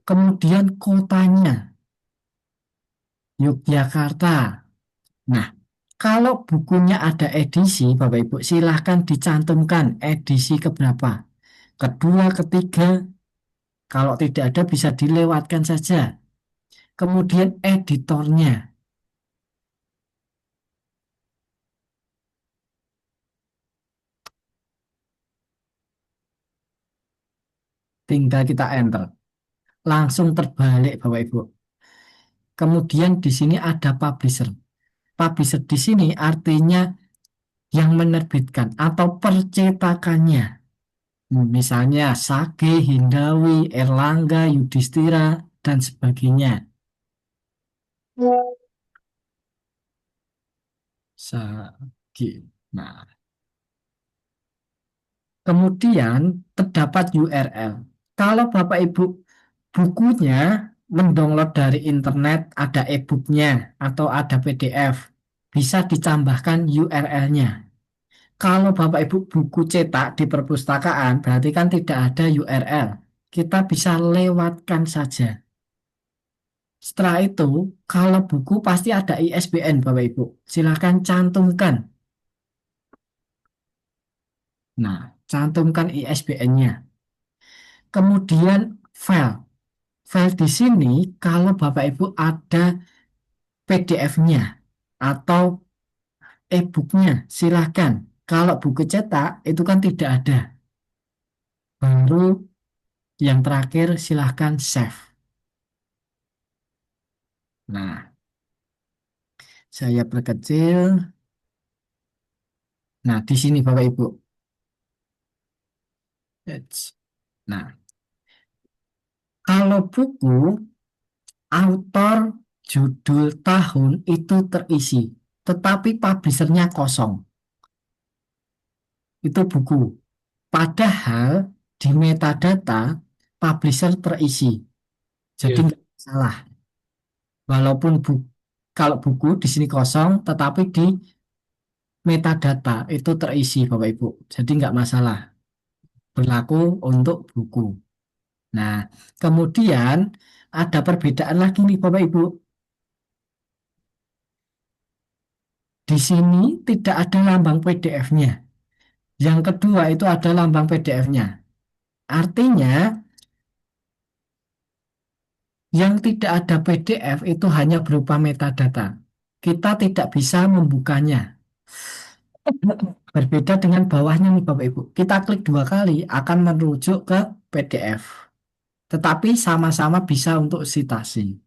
Kemudian kotanya, Yogyakarta. Nah, kalau bukunya ada edisi, Bapak Ibu, silahkan dicantumkan edisi keberapa. Kedua, ketiga, kalau tidak ada bisa dilewatkan saja. Kemudian editornya. Tinggal kita enter. Langsung terbalik Bapak Ibu. Kemudian di sini ada publisher. Publisher di sini artinya yang menerbitkan atau percetakannya. Misalnya Sage, Hindawi, Erlangga, Yudhistira, dan sebagainya. Sage. Nah, kemudian terdapat URL. Kalau Bapak Ibu bukunya mendownload dari internet, ada e-booknya atau ada PDF, bisa ditambahkan URL-nya. Kalau Bapak Ibu buku cetak di perpustakaan, berarti kan tidak ada URL. Kita bisa lewatkan saja. Setelah itu, kalau buku pasti ada ISBN Bapak Ibu. Silakan cantumkan. Nah, cantumkan ISBN-nya. Kemudian file. File di sini kalau Bapak Ibu ada PDF-nya atau e-booknya, silakan. Kalau buku cetak itu kan tidak ada. Baru yang terakhir silahkan save. Nah, saya perkecil. Nah, di sini Bapak Ibu. Nah, kalau buku, autor, judul, tahun itu terisi. Tetapi publishernya kosong. Itu buku. Padahal di metadata, publisher terisi. Jadi Iya. nggak salah. Walaupun kalau buku di sini kosong, tetapi di metadata itu terisi Bapak Ibu. Jadi nggak masalah. Berlaku untuk buku. Nah, kemudian ada perbedaan lagi nih Bapak Ibu. Di sini tidak ada lambang PDF-nya. Yang kedua itu ada lambang PDF-nya. Artinya yang tidak ada PDF itu hanya berupa metadata. Kita tidak bisa membukanya. Berbeda dengan bawahnya nih Bapak Ibu. Kita klik 2 kali akan merujuk ke PDF. Tetapi sama-sama bisa untuk citasi.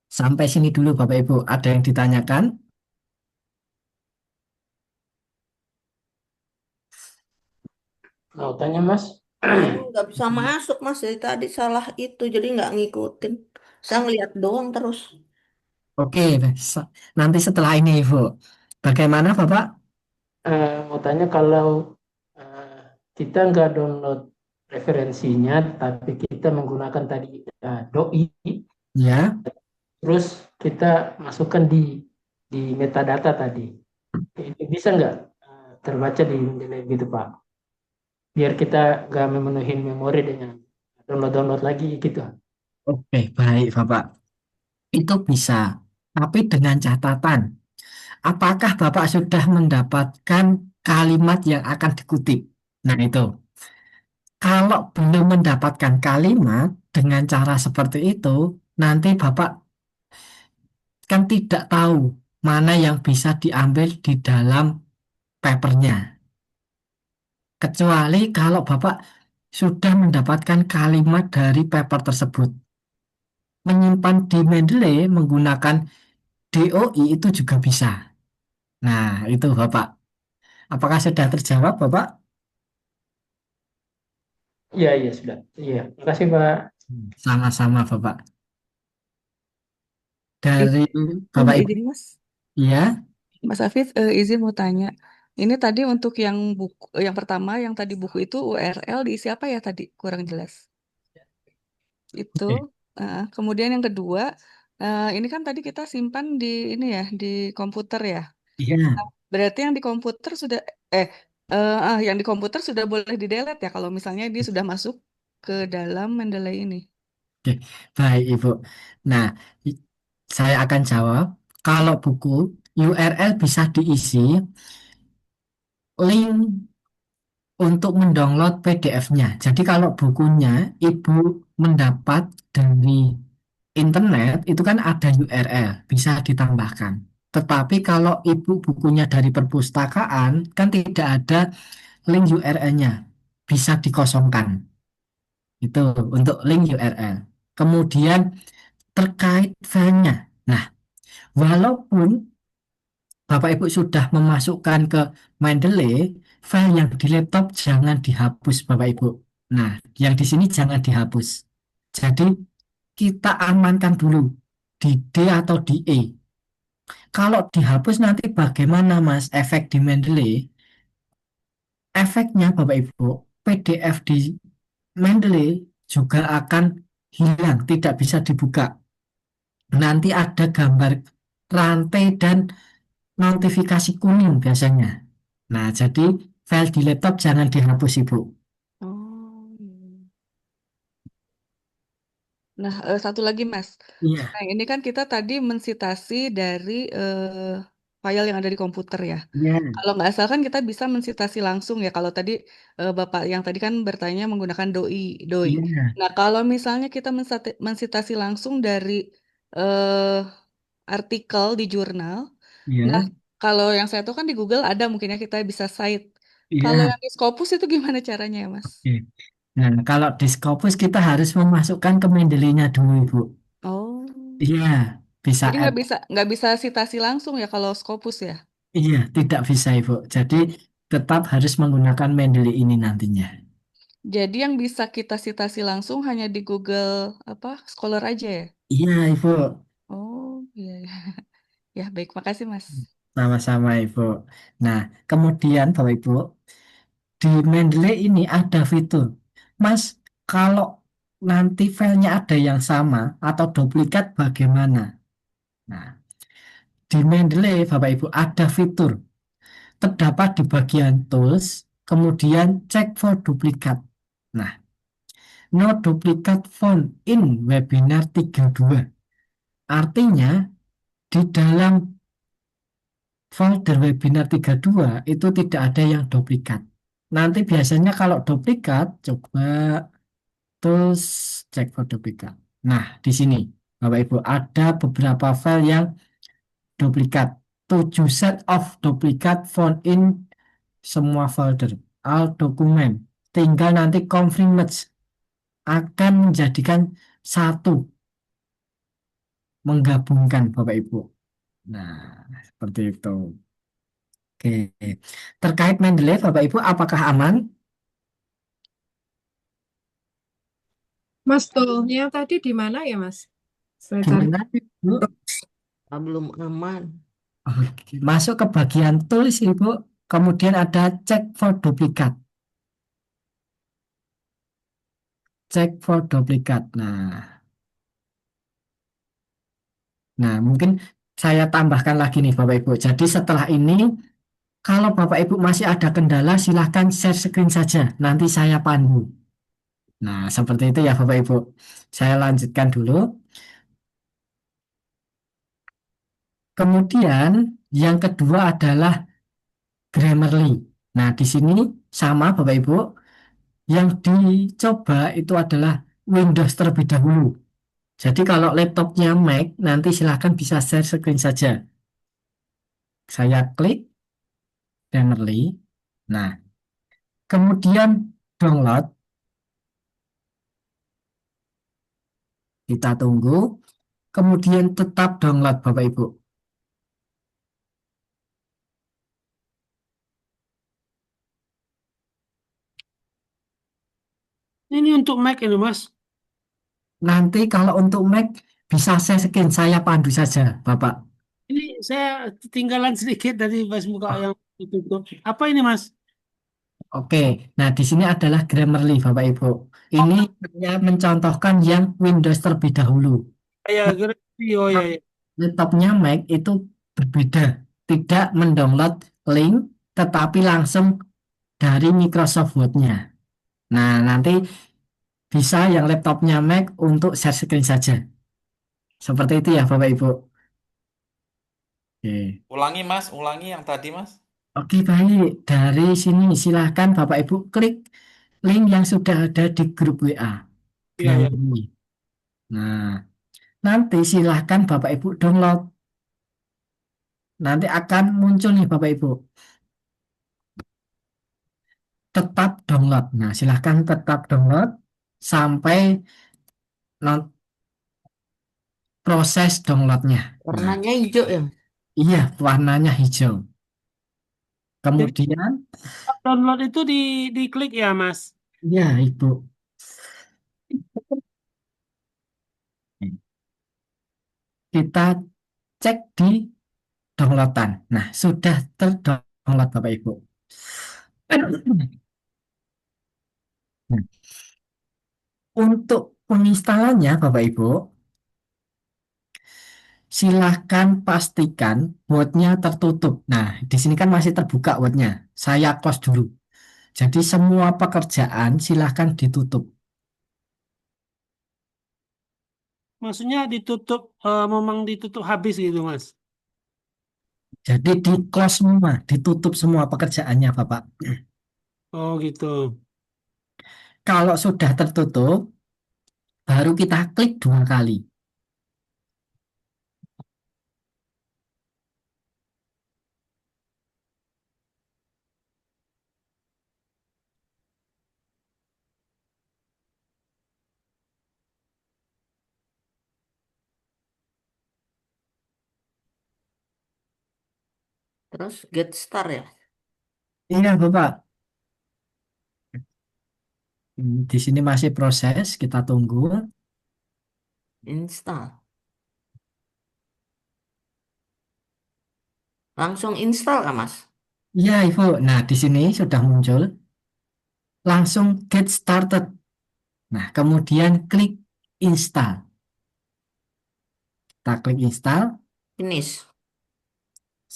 Sampai sini dulu Bapak Ibu. Ada yang ditanyakan? Mau tanya Mas? Nggak bisa masuk Mas dari tadi salah itu jadi nggak ngikutin. Saya ngeliat doang terus. Oke, nanti setelah ini Ibu. Bagaimana Bapak? Mau tanya kalau kita nggak download referensinya, tapi kita menggunakan tadi doi, Ya, terus kita masukkan di metadata tadi. Itu bisa nggak terbaca di Mendeley gitu Pak? Biar kita nggak memenuhi memori dengan download-download lagi gitu. oke, baik Bapak. Itu bisa, tapi dengan catatan. Apakah Bapak sudah mendapatkan kalimat yang akan dikutip? Nah, itu. Kalau belum mendapatkan kalimat dengan cara seperti itu, nanti Bapak kan tidak tahu mana yang bisa diambil di dalam papernya. Kecuali kalau Bapak sudah mendapatkan kalimat dari paper tersebut. Menyimpan di Mendeley menggunakan DOI itu juga bisa. Nah, itu Bapak. Apakah sudah terjawab, Bapak? Iya, iya sudah. Iya, makasih Pak. Sama-sama, Bapak. Itu Dari Bapak Ibu, izin Mas, ya, Mas Afif, izin mau tanya. Ini tadi untuk yang buku, yang pertama, yang tadi buku itu URL diisi apa ya tadi? Kurang jelas. Itu. oke. Kemudian yang kedua, ini kan tadi kita simpan di ini ya, di komputer ya. Iya, Berarti yang di komputer sudah, yang di komputer sudah boleh di-delete ya kalau misalnya dia sudah masuk ke dalam Mendeley ini. oke. Baik, Ibu. Nah, i- saya akan jawab. Kalau buku URL bisa diisi, link untuk mendownload PDF-nya. Jadi kalau bukunya Ibu mendapat dari internet, itu kan ada URL, bisa ditambahkan. Tetapi kalau Ibu bukunya dari perpustakaan, kan tidak ada link URL-nya, bisa dikosongkan. Itu untuk link URL. Kemudian terkait filenya. Nah, walaupun Bapak Ibu sudah memasukkan ke Mendeley, file yang di laptop jangan dihapus Bapak Ibu. Nah, yang di sini jangan dihapus. Jadi kita amankan dulu di D atau di E. Kalau dihapus nanti bagaimana Mas efek di Mendeley? Efeknya Bapak Ibu, PDF di Mendeley juga akan hilang, tidak bisa dibuka. Nanti ada gambar rantai dan notifikasi kuning biasanya. Nah, jadi file di laptop jangan dihapus, Ibu. Oh, iya. Nah, satu lagi Mas. Iya, Nah, ini kan kita tadi mensitasi dari file yang ada di komputer ya. iya, Kalau nggak salah kan kita bisa mensitasi langsung ya. Kalau tadi Bapak yang tadi kan bertanya menggunakan doi. iya, Nah, kalau misalnya kita mensitasi langsung dari eh, artikel di jurnal. Nah, iya, kalau yang saya tahu kan di Google ada mungkin ya kita bisa cite. Kalau iya. yang di Scopus itu gimana caranya ya, Mas? Oke. Nah, kalau di Scopus kita harus memasukkan ke Mendeley-nya dulu, Ibu. Oh, Iya, bisa jadi add. nggak bisa citasi langsung ya kalau Scopus ya. Iya, tidak bisa, Ibu. Jadi tetap harus menggunakan Mendeley ini nantinya. Jadi yang bisa kita citasi langsung hanya di Google apa Scholar aja ya. Iya, Ibu. Oh, iya. Iya. Ya, baik, makasih Mas. Sama-sama, Ibu. Nah, kemudian Bapak Ibu, di Mendeley ini ada fitur. Mas, kalau nanti filenya ada yang sama atau duplikat bagaimana? Nah, di Mendeley Bapak Ibu ada fitur terdapat di bagian tools, kemudian check for duplicate. Nah, no duplicate found in webinar 32. Artinya di dalam folder webinar 32 itu tidak ada yang duplikat. Nanti biasanya kalau duplikat, coba terus cek for duplikat. Nah, di sini Bapak Ibu ada beberapa file yang duplikat. 7 set of duplicate found in semua folder. All dokumen. Tinggal nanti confirm merge akan menjadikan satu, menggabungkan Bapak Ibu. Nah, seperti itu. Oke. Terkait Mendeley, Bapak Ibu, apakah aman? Mas, toolnya tadi di mana ya, Mas? Saya Di cari. mana, Ibu? Belum aman. Oke. Masuk ke bagian tulis, Ibu. Kemudian ada check for duplicate. Check for duplikat. Nah, mungkin saya tambahkan lagi nih Bapak Ibu. Jadi setelah ini, kalau Bapak Ibu masih ada kendala, silahkan share screen saja. Nanti saya pandu. Nah, seperti itu ya Bapak Ibu. Saya lanjutkan dulu. Kemudian yang kedua adalah Grammarly. Nah, di sini sama Bapak Ibu. Yang dicoba itu adalah Windows terlebih dahulu. Jadi kalau laptopnya Mac, nanti silahkan bisa share screen saja. Saya klik Grammarly. Nah, kemudian download. Kita tunggu. Kemudian tetap download Bapak Ibu. Ini untuk Mac ini Mas. Nanti kalau untuk Mac bisa share screen, saya pandu saja Bapak. Ini saya ketinggalan sedikit dari buka Oh, yang itu. Apa ini Mas? oke, nah di sini adalah Grammarly Bapak Ibu. Ini hanya mencontohkan yang Windows terlebih dahulu. Ya, Nah, oh ya, ya. laptopnya Mac itu berbeda, tidak mendownload link, tetapi langsung dari Microsoft Word-nya. Nah, nanti bisa yang laptopnya Mac untuk share screen saja. Seperti itu ya Bapak Ibu. Oke. Ulangi Mas, ulangi yang tadi Mas. Oke, baik. Dari sini silahkan Bapak Ibu klik link yang sudah ada di grup WA. Iya, ya. Grammarly. Nah, nanti silahkan Bapak Ibu download. Nanti akan muncul nih Bapak Ibu. Tetap download. Nah, silahkan tetap download sampai non- proses downloadnya. Nah, Warnanya hijau ya. iya, warnanya hijau. Jadi Kemudian, download itu diklik ya Mas. ya Ibu, kita cek di downloadan. Nah, sudah terdownload Bapak Ibu. Nah, untuk penginstalannya Bapak Ibu, silahkan pastikan Word-nya tertutup. Nah, di sini kan masih terbuka Word-nya. Saya close dulu. Jadi semua pekerjaan silahkan ditutup. Maksudnya ditutup, memang ditutup habis gitu Mas. Jadi di close semua, ditutup semua pekerjaannya Bapak. Oh gitu. Kalau sudah tertutup, baru kita klik 2 kali. Terus get start ya. Iya Bapak. Di sini masih proses, kita tunggu. Install. Langsung install kan Mas? Iya Ibu. Nah, di sini sudah muncul. Langsung get started. Nah, kemudian klik install. Kita klik install. Finish.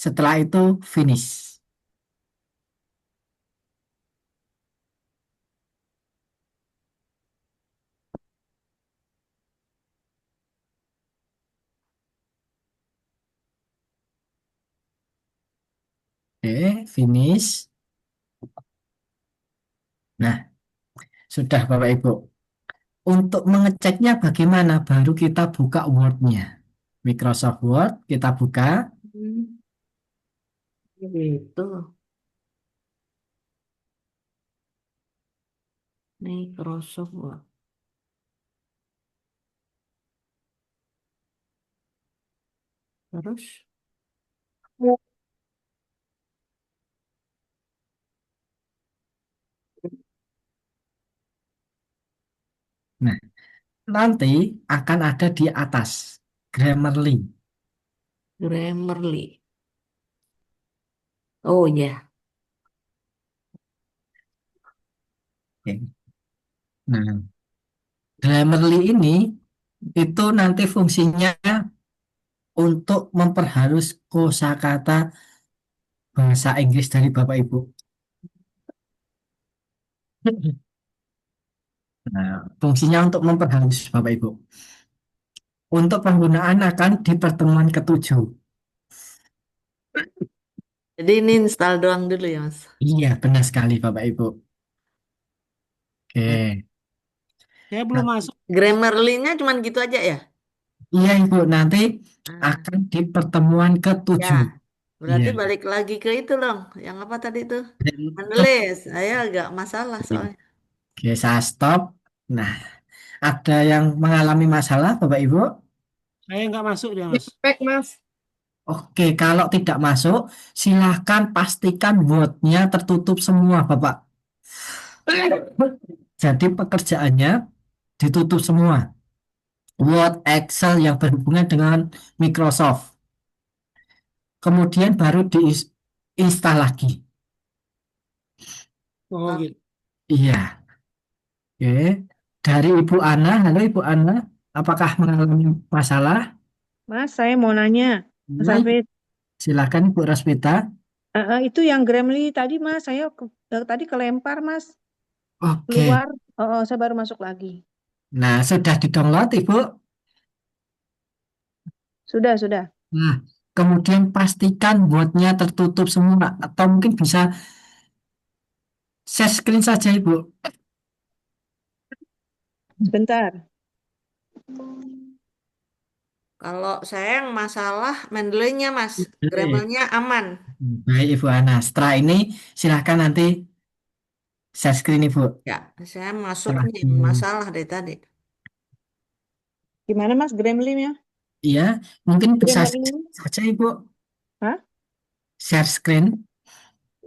Setelah itu finish. Oke, finish. Nah, sudah Bapak Ibu. Untuk mengeceknya bagaimana? Baru kita buka Word-nya. Microsoft Word, kita buka. Hmm, gitu. Microsoft Word. Terus Nah, nanti akan ada di atas. Grammarly. Grammarly. Oh ya. Oke. Nah, Grammarly ini itu nanti fungsinya untuk memperhalus kosakata bahasa Inggris dari Bapak Ibu. Nah, fungsinya untuk memperhalus Bapak Ibu. Untuk penggunaan akan di pertemuan ketujuh. Jadi ini install doang dulu ya, Mas. Iya, benar sekali Bapak Ibu. Oke. Saya Nah, belum masuk. Grammarly-nya cuman gitu aja ya? iya Ibu, nanti Ah, akan di pertemuan ya. ketujuh. Berarti Iya. balik lagi ke itu dong. Yang apa tadi itu? Dan Menulis. Saya agak masalah soalnya. Oke, saya stop. Nah, ada yang mengalami masalah Bapak Ibu? Saya nggak masuk dia, Mas. Back, Mas. Oke, kalau tidak masuk, silahkan pastikan Word-nya tertutup semua, Bapak. Jadi pekerjaannya ditutup semua. Word, Excel yang berhubungan dengan Microsoft. Kemudian baru diinstal lagi. Oh Ah, gitu. Iya. Oke. Dari Ibu Ana, halo Ibu Ana, apakah mengalami masalah? Mas, saya mau nanya, Mas Baik, Hafid, silakan Ibu Rasmita. itu yang Grammarly tadi, Mas, saya tadi kelempar, Mas, Oke. keluar. Saya baru masuk lagi. Nah, sudah di-download Ibu? Sudah. Nah, kemudian pastikan Word-nya tertutup semua atau mungkin bisa share screen saja Ibu. Sebentar. Kalau saya yang masalah Mendeley-nya, Mas. Oke. Grammarly-nya aman. Baik Ibu Ana. Setelah ini silahkan nanti share screen Ibu. Ya, saya Setelah masuknya yang masalah dari tadi. Gimana, Mas, Grammarly-nya? iya, mungkin bisa Grammarly? saja Ibu Hah? share screen.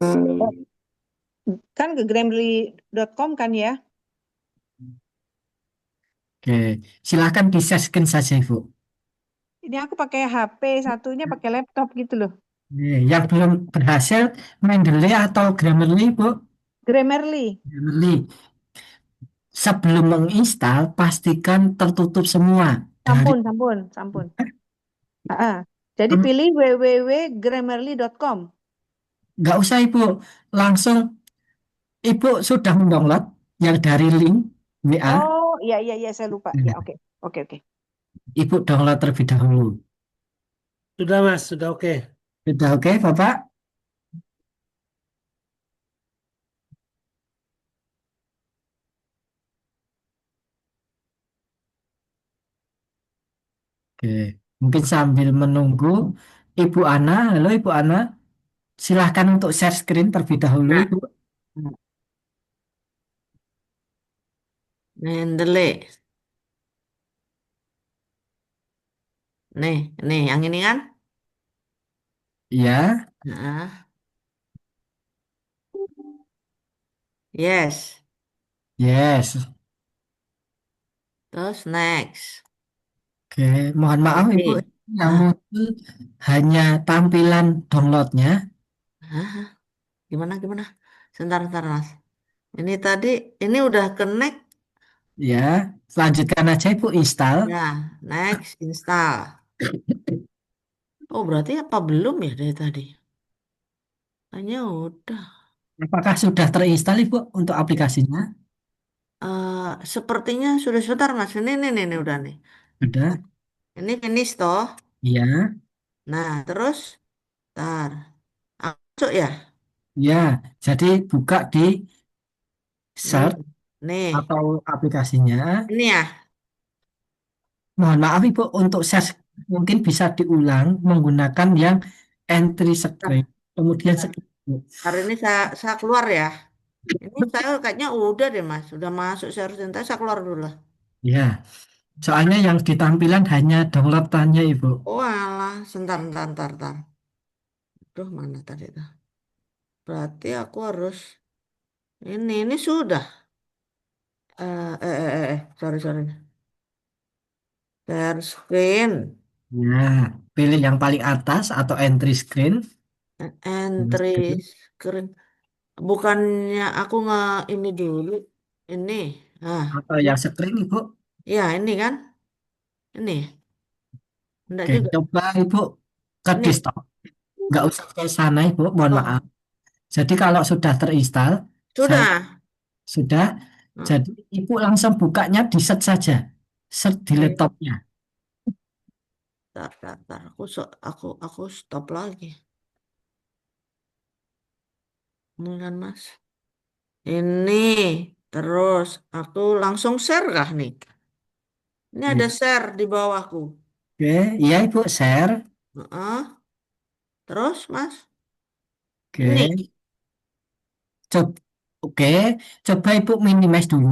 Oh, kan ke grammarly.com kan ya? Oke, silahkan di share screen saja Ibu. Ini aku pakai HP, satunya pakai laptop gitu loh. Yang belum berhasil Mendeley atau Grammarly Ibu? Grammarly. Grammarly. Sebelum menginstal, pastikan tertutup semua. Dari Sampun. Jadi pilih www.grammarly.com. nggak usah Ibu, langsung Ibu sudah mendownload yang dari link WA. Oh, iya, saya lupa. Ya, oke. Ibu download terlebih dahulu. Sudah, Mas. Sudah oke. Sudah oke, Bapak? Oke, mungkin sambil menunggu Ibu Ana, halo Ibu Ana, silahkan untuk share screen terlebih dahulu, Nah, Ibu. Mendeley. Nih, yang ini kan? Iya, Nah, yes. yes. Terus next. Oke, mohon maaf Ibu, Oke. yang Hah? muncul hanya tampilan downloadnya. Hah? Gimana? Sebentar, Mas. Ini tadi, ini udah connect. Ya, lanjutkan aja Ibu install. Ya, next, install. Oh, berarti apa belum ya dari tadi? Kayaknya udah. Apakah sudah terinstall Ibu untuk aplikasinya? Sepertinya sudah sebentar, Mas. Ini udah nih. Sudah? Ini finish toh. Iya, Nah, terus, tar. Masuk ya? ya. Jadi buka di Nih, search nih. atau aplikasinya. Ini ya. Mohon maaf Ibu, untuk search mungkin bisa diulang menggunakan yang entry screen. Kemudian skip. Hari ini saya keluar ya. Ini saya kayaknya udah deh, Mas. Udah masuk seharusnya. Ntar saya keluar dulu lah. Ya, soalnya yang ditampilan hanya downloadannya Ibu. Oh alah, sebentar. Aduh, mana tadi tuh? Berarti aku harus ini sudah. Sorry. Share screen, Ya, pilih yang paling atas atau entry screen. entry screen. Bukannya aku nggak ini dulu. Ini, Atau yang screen Ibu. Ya, ini kan. Ini. Enggak Oke, juga. coba Ibu ke Ini. desktop. Nggak usah ke sana Ibu, mohon maaf. Oh, Jadi kalau sudah terinstall, saya sudah. sudah, Nah, jadi Ibu langsung bukanya di search saja. Search di oke. laptopnya. Tar. Aku stop lagi. Ini kan, Mas. Ini. Terus aku langsung share kah nih? Ini ada Iya. share di bawahku. Oke, iya Ibu share. Heeh. Terus, Mas. Ini. Oke, oke, coba Ibu minimize dulu.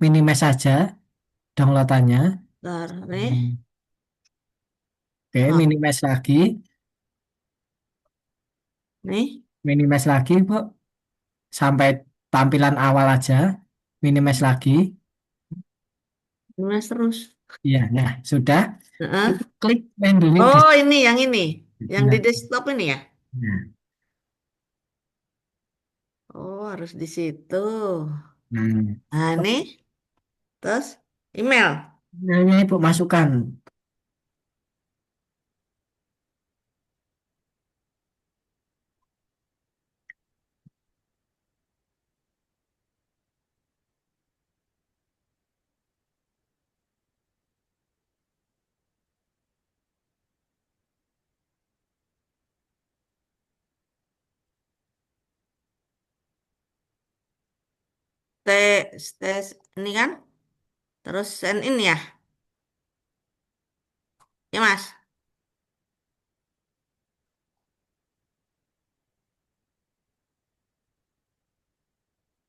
Minimize saja downloadannya. Ntar, nih. Hmm. Oke, Ah, minimize lagi. nih. Minimize lagi Bu. Sampai tampilan awal aja. Minimize lagi. Mas terus. Iya, nah sudah. Heeh. Ibu klik menu di. Oh, ini yang ini. Yang di Nah, desktop ini ya? nah, Oh, harus di situ. nah. Nah, ini. Terus email. Emailnya Ibu masukkan. Tes ini kan. Terus send in ya. Ya, Mas.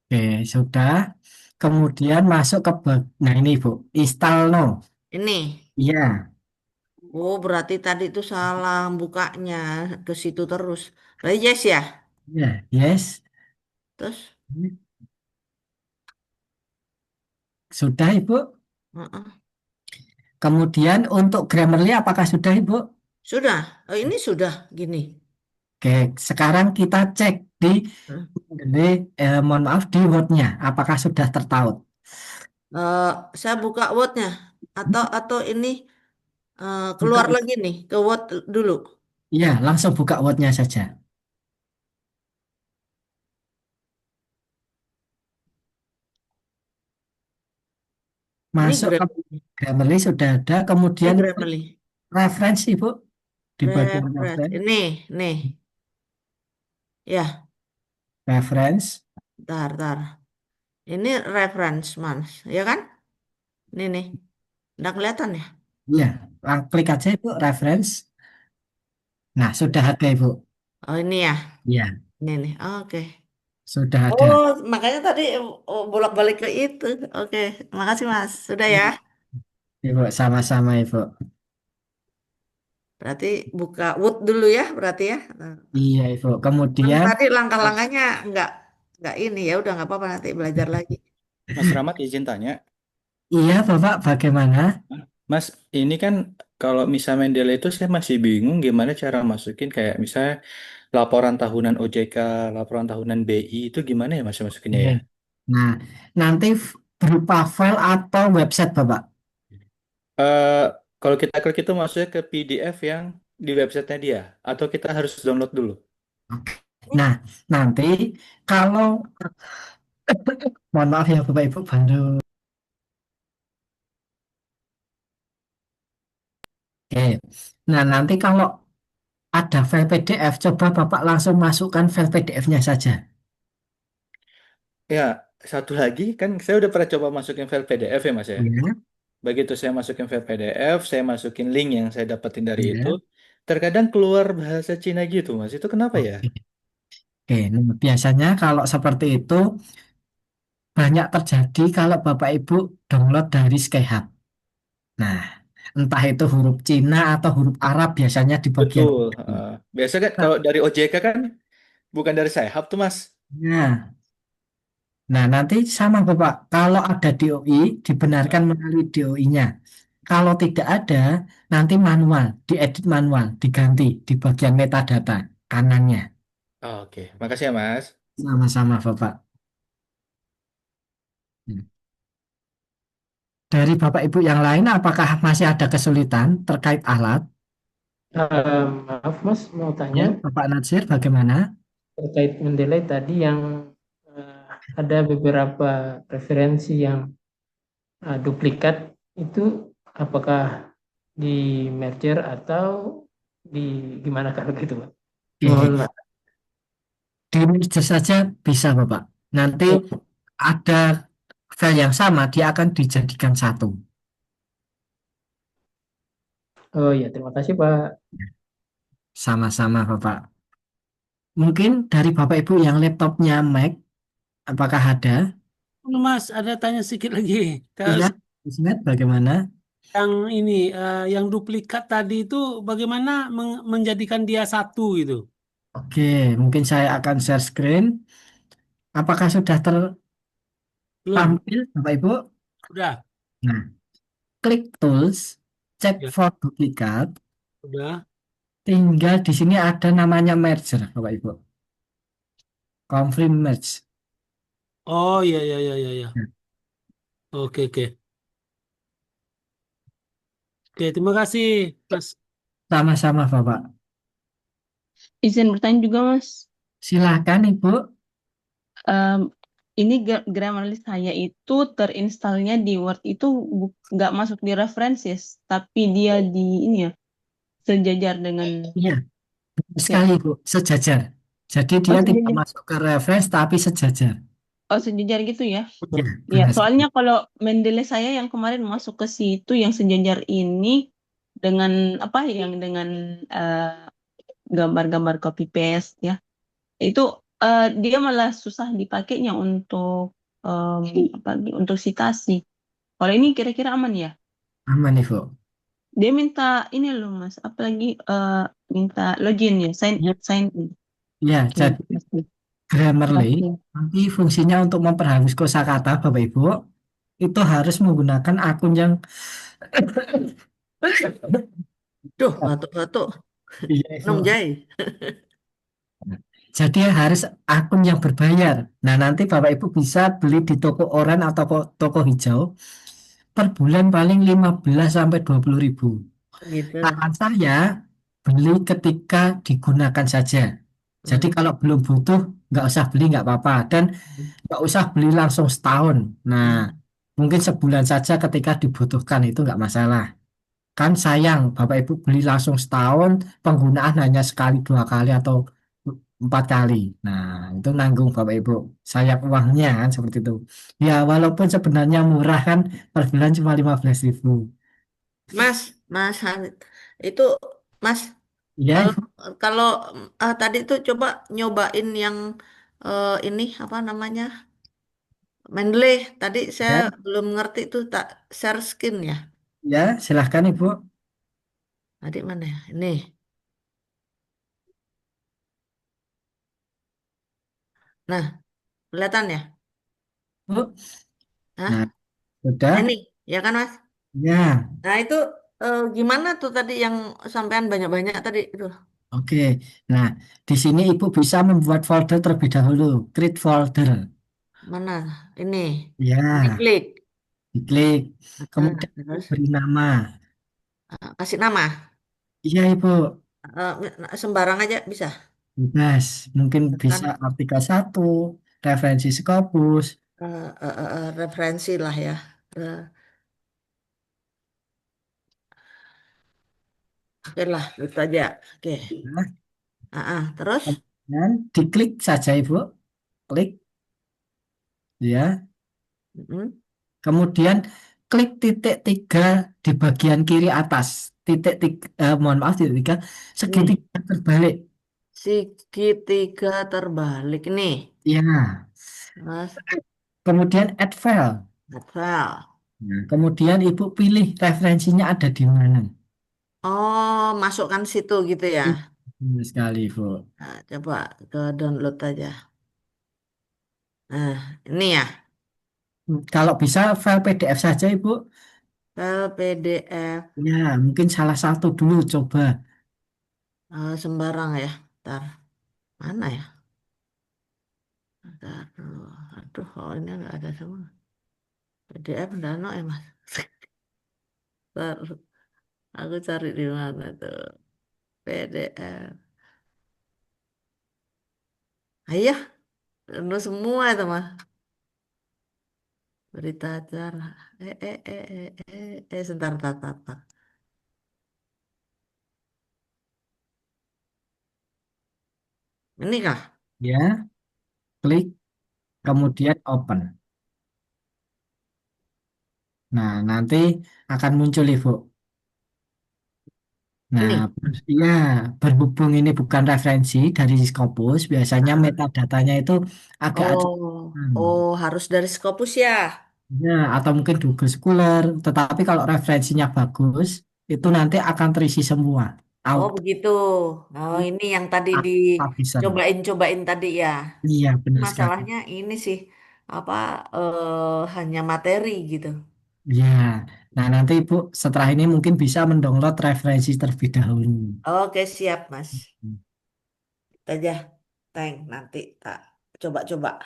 Oke, sudah. Kemudian masuk ke nah ini Ibu, install now. Ini. Iya, Oh, berarti tadi itu salah bukanya ke situ terus. Berarti yes ya. iya, yes. Terus, Sudah Ibu. heeh. Kemudian untuk Grammarly apakah sudah Ibu? Sudah. Oh, ini sudah gini. Oke, sekarang kita cek di Hah? mohon maaf di Word-nya. Apakah sudah tertaut? Eh, saya buka Word-nya atau ini Buka, keluar lagi nih ke Word dulu. iya, langsung buka Word-nya saja. Ini Masuk ke Grammarly. Grammarly sudah ada. Ini Kemudian Grammarly. referensi Ibu di bagian Refresh. reference. Nih. Ya, Reference, tar. Ini reference, Mas. Ya kan? Nih. Nggak kelihatan ya? iya, klik aja Ibu reference. Nah, sudah ada Ibu. Oh, ini ya. Iya, Ini nih. Oke. sudah ada. Oh, makanya tadi bolak-balik ke itu. Oke, makasih Mas. Sudah ya. Ibu sama-sama Ibu. Berarti buka Wood dulu ya, berarti ya. Nah, Iya Ibu. kan Kemudian, tadi langkah-langkahnya nggak ini ya, udah nggak apa-apa nanti belajar lagi. Mas Rahmat izin tanya. iya Bapak bagaimana? Mas, ini kan kalau misalnya Mendeley itu saya masih bingung gimana cara masukin kayak misalnya laporan tahunan OJK, laporan tahunan BI itu gimana ya Mas masukinnya Oke. ya? Nah, nanti berupa file atau website Bapak. Eh kalau kita klik itu maksudnya ke PDF yang di websitenya dia, atau kita harus download dulu? Oke. Nah, nanti kalau mohon maaf ya Bapak Ibu baru. Oke. Nah, nanti kalau ada file PDF, coba Bapak langsung masukkan file PDF-nya saja. Ya, satu lagi kan saya udah pernah coba masukin file PDF ya Mas ya. Iya, Begitu saya masukin file PDF, saya masukin link yang saya dapetin dari itu, iya. terkadang keluar bahasa Cina gitu Mas. Itu kenapa ya? Oke. Oke, nah, biasanya kalau seperti itu banyak terjadi kalau Bapak Ibu download dari Skyhub. Nah, entah itu huruf Cina atau huruf Arab biasanya di bagian. Betul. Biasa kan kalau dari OJK kan bukan dari Sahab tuh Mas. Nah, nah nanti sama Bapak, kalau ada DOI dibenarkan Eh, melalui DOI-nya. Kalau tidak ada, nanti manual, diedit manual, diganti di bagian metadata kanannya. Oke, makasih ya Mas. Sama-sama Bapak. Dari Bapak Ibu yang lain, apakah masih ada kesulitan terkait alat? Maaf Mas, mau Ya, tanya Bapak Natsir, bagaimana? terkait mendelay tadi yang eh, ada beberapa referensi yang duplikat itu apakah di merger atau di gimana kalau gitu Pak? Mohon Oke, maaf. di merger saja bisa, Bapak. Nanti ada file yang sama, dia akan dijadikan satu. Oh ya, terima kasih Pak. Sama-sama, Bapak. Mungkin dari Bapak Ibu yang laptopnya Mac, apakah ada? Mas, ada tanya sedikit lagi. Iya, Ismet, bagaimana? Yang ini, yang duplikat tadi itu bagaimana menjadikan dia satu gitu? Oke, mungkin saya akan share screen. Apakah sudah Belum, tertampil, Bapak Ibu? udah, Nah, klik Tools, cek ya, for duplikat. udah. Tinggal di sini ada namanya merger, Bapak Ibu. Confirm merge. Oh iya iya iya iya. Iya. Nah, Oke oke. Oke, terima kasih, Mas. sama-sama, Bapak. Izin bertanya juga, Mas. Silakan, Ibu. Em, ini Grammarly saya itu terinstalnya di Word itu nggak masuk di references, tapi dia di ini ya, sejajar dengan Iya, ya. sekali, Bu. Sejajar. Jadi Oh, dia tidak sejajar. masuk ke reference, tapi sejajar. Oh, sejajar gitu ya. Iya, Ya, benar sekali. soalnya kalau Mendeley saya yang kemarin masuk ke situ yang sejajar ini dengan apa yang dengan eh, gambar-gambar copy paste ya. Itu dia malah susah dipakainya untuk apa untuk citasi. Kalau ini kira-kira aman ya? Aman, Ibu. Dia minta ini loh Mas, apalagi minta login ya, Ya, sign in. ya, Oke, jadi pasti. Grammarly Oke. nanti fungsinya untuk memperhalus kosakata, Bapak Ibu, itu harus menggunakan akun yang Duh, batuk-batuk. iya, Ibu. Minum jahe. Jadi harus akun yang berbayar. Nah, nanti Bapak Ibu bisa beli di toko oran atau toko hijau per bulan paling 15 sampai 20 ribu. Gitu. Saran saya beli ketika digunakan saja. Jadi Hmm. kalau belum butuh nggak usah beli nggak apa-apa dan nggak usah beli langsung setahun. Nah, mungkin sebulan saja ketika dibutuhkan itu nggak masalah. Kan sayang Bapak Ibu beli langsung setahun, penggunaan hanya sekali dua kali atau empat kali. Nah, itu nanggung Bapak Ibu. Sayang uangnya kan seperti itu. Ya, walaupun sebenarnya murah kan per bulan cuma 15 ribu. Mas, Mas Hamid, itu Mas Ya, kalau Ibu. kalau tadi tuh coba nyobain yang ini apa namanya Mendeley. Tadi saya Ya, belum ngerti tuh tak share skin ya. ya, silahkan Ibu. Tadi mana ya? Ini. Nah, kelihatan ya? Bu. Nah, Hah? Nah, sudah. ini, ya kan Mas? Ya, Nah itu gimana tuh tadi yang sampean banyak-banyak tadi itu? oke. Nah, di sini Ibu bisa membuat folder terlebih dahulu. Create folder. Mana? Ini. Ini Ya, klik. diklik. Kemudian Ibu Terus beri nama. kasih nama. Iya, Ibu. Sembarang aja bisa. Bebas. Mungkin bisa Kan artikel satu, referensi Scopus. referensi lah ya. Eh, Oke lah, itu aja. Oke. Nah, Terus? kemudian diklik saja, Ibu. Klik, ya. Mm-mm. Kemudian klik titik tiga di bagian kiri atas. Titik tiga, mohon maaf, titik tiga, Nih, segitiga terbalik. segitiga terbalik nih. Ya. Mas, Kemudian add file. Novel. Nah, kemudian Ibu pilih referensinya ada di mana. Oh, masukkan situ gitu ya. Iya, benar sekali, Bu. Nah, coba ke download aja. Nah, ini ya, Kalau bisa file PDF saja, Ibu. file PDF Ya, mungkin salah satu dulu coba. sembarang ya. Ntar, mana ya? Ntar dulu. Aduh, oh ini nggak ada semua. PDF udah no ya Mas. Ntar aku cari di mana tuh PDF. Ayah, no semua itu Mas. Berita acara. Sebentar, tar, tar, tar. Ini kah? Ya, klik kemudian open. Nah, nanti akan muncul Ibu. Nah, Ini. ya, berhubung ini bukan referensi dari Scopus, biasanya metadatanya itu agak-agak Oh, oh harus dari Scopus ya. ya, atau mungkin Google Scholar. Tetapi kalau referensinya bagus, itu nanti akan terisi semua. Oh Auto begitu. Oh ini yang tadi publisher. dicobain-cobain tadi ya. Iya, benar sekali. Masalahnya ini sih apa hanya materi gitu. Ya, nah nanti Ibu setelah ini mungkin bisa mendownload referensi terlebih dahulu. Oke siap Mas. Itu aja. Thank nanti tak coba-coba.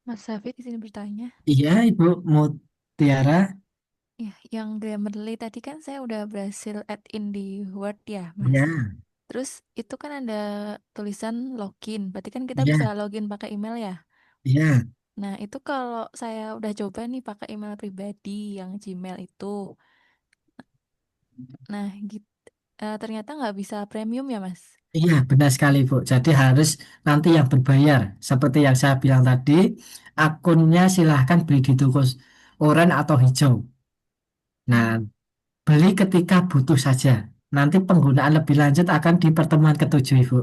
Mas Hafid di sini bertanya. Iya, Ibu Mutiara. Ya, yang Grammarly tadi kan saya udah berhasil add in di Word ya, Mas. Ya, Terus itu kan ada tulisan login. Berarti kan kita bisa ya, login pakai email ya. ya. Nah, itu kalau saya udah coba nih pakai email pribadi yang Gmail itu. Nah, gitu. Ternyata nggak bisa premium ya, Mas. Iya, benar sekali, Bu. Jadi harus nanti yang berbayar. Seperti yang saya bilang tadi, akunnya silahkan beli di toko oranye atau hijau. Nah, beli ketika butuh saja. Nanti penggunaan lebih lanjut akan di pertemuan ketujuh, Ibu.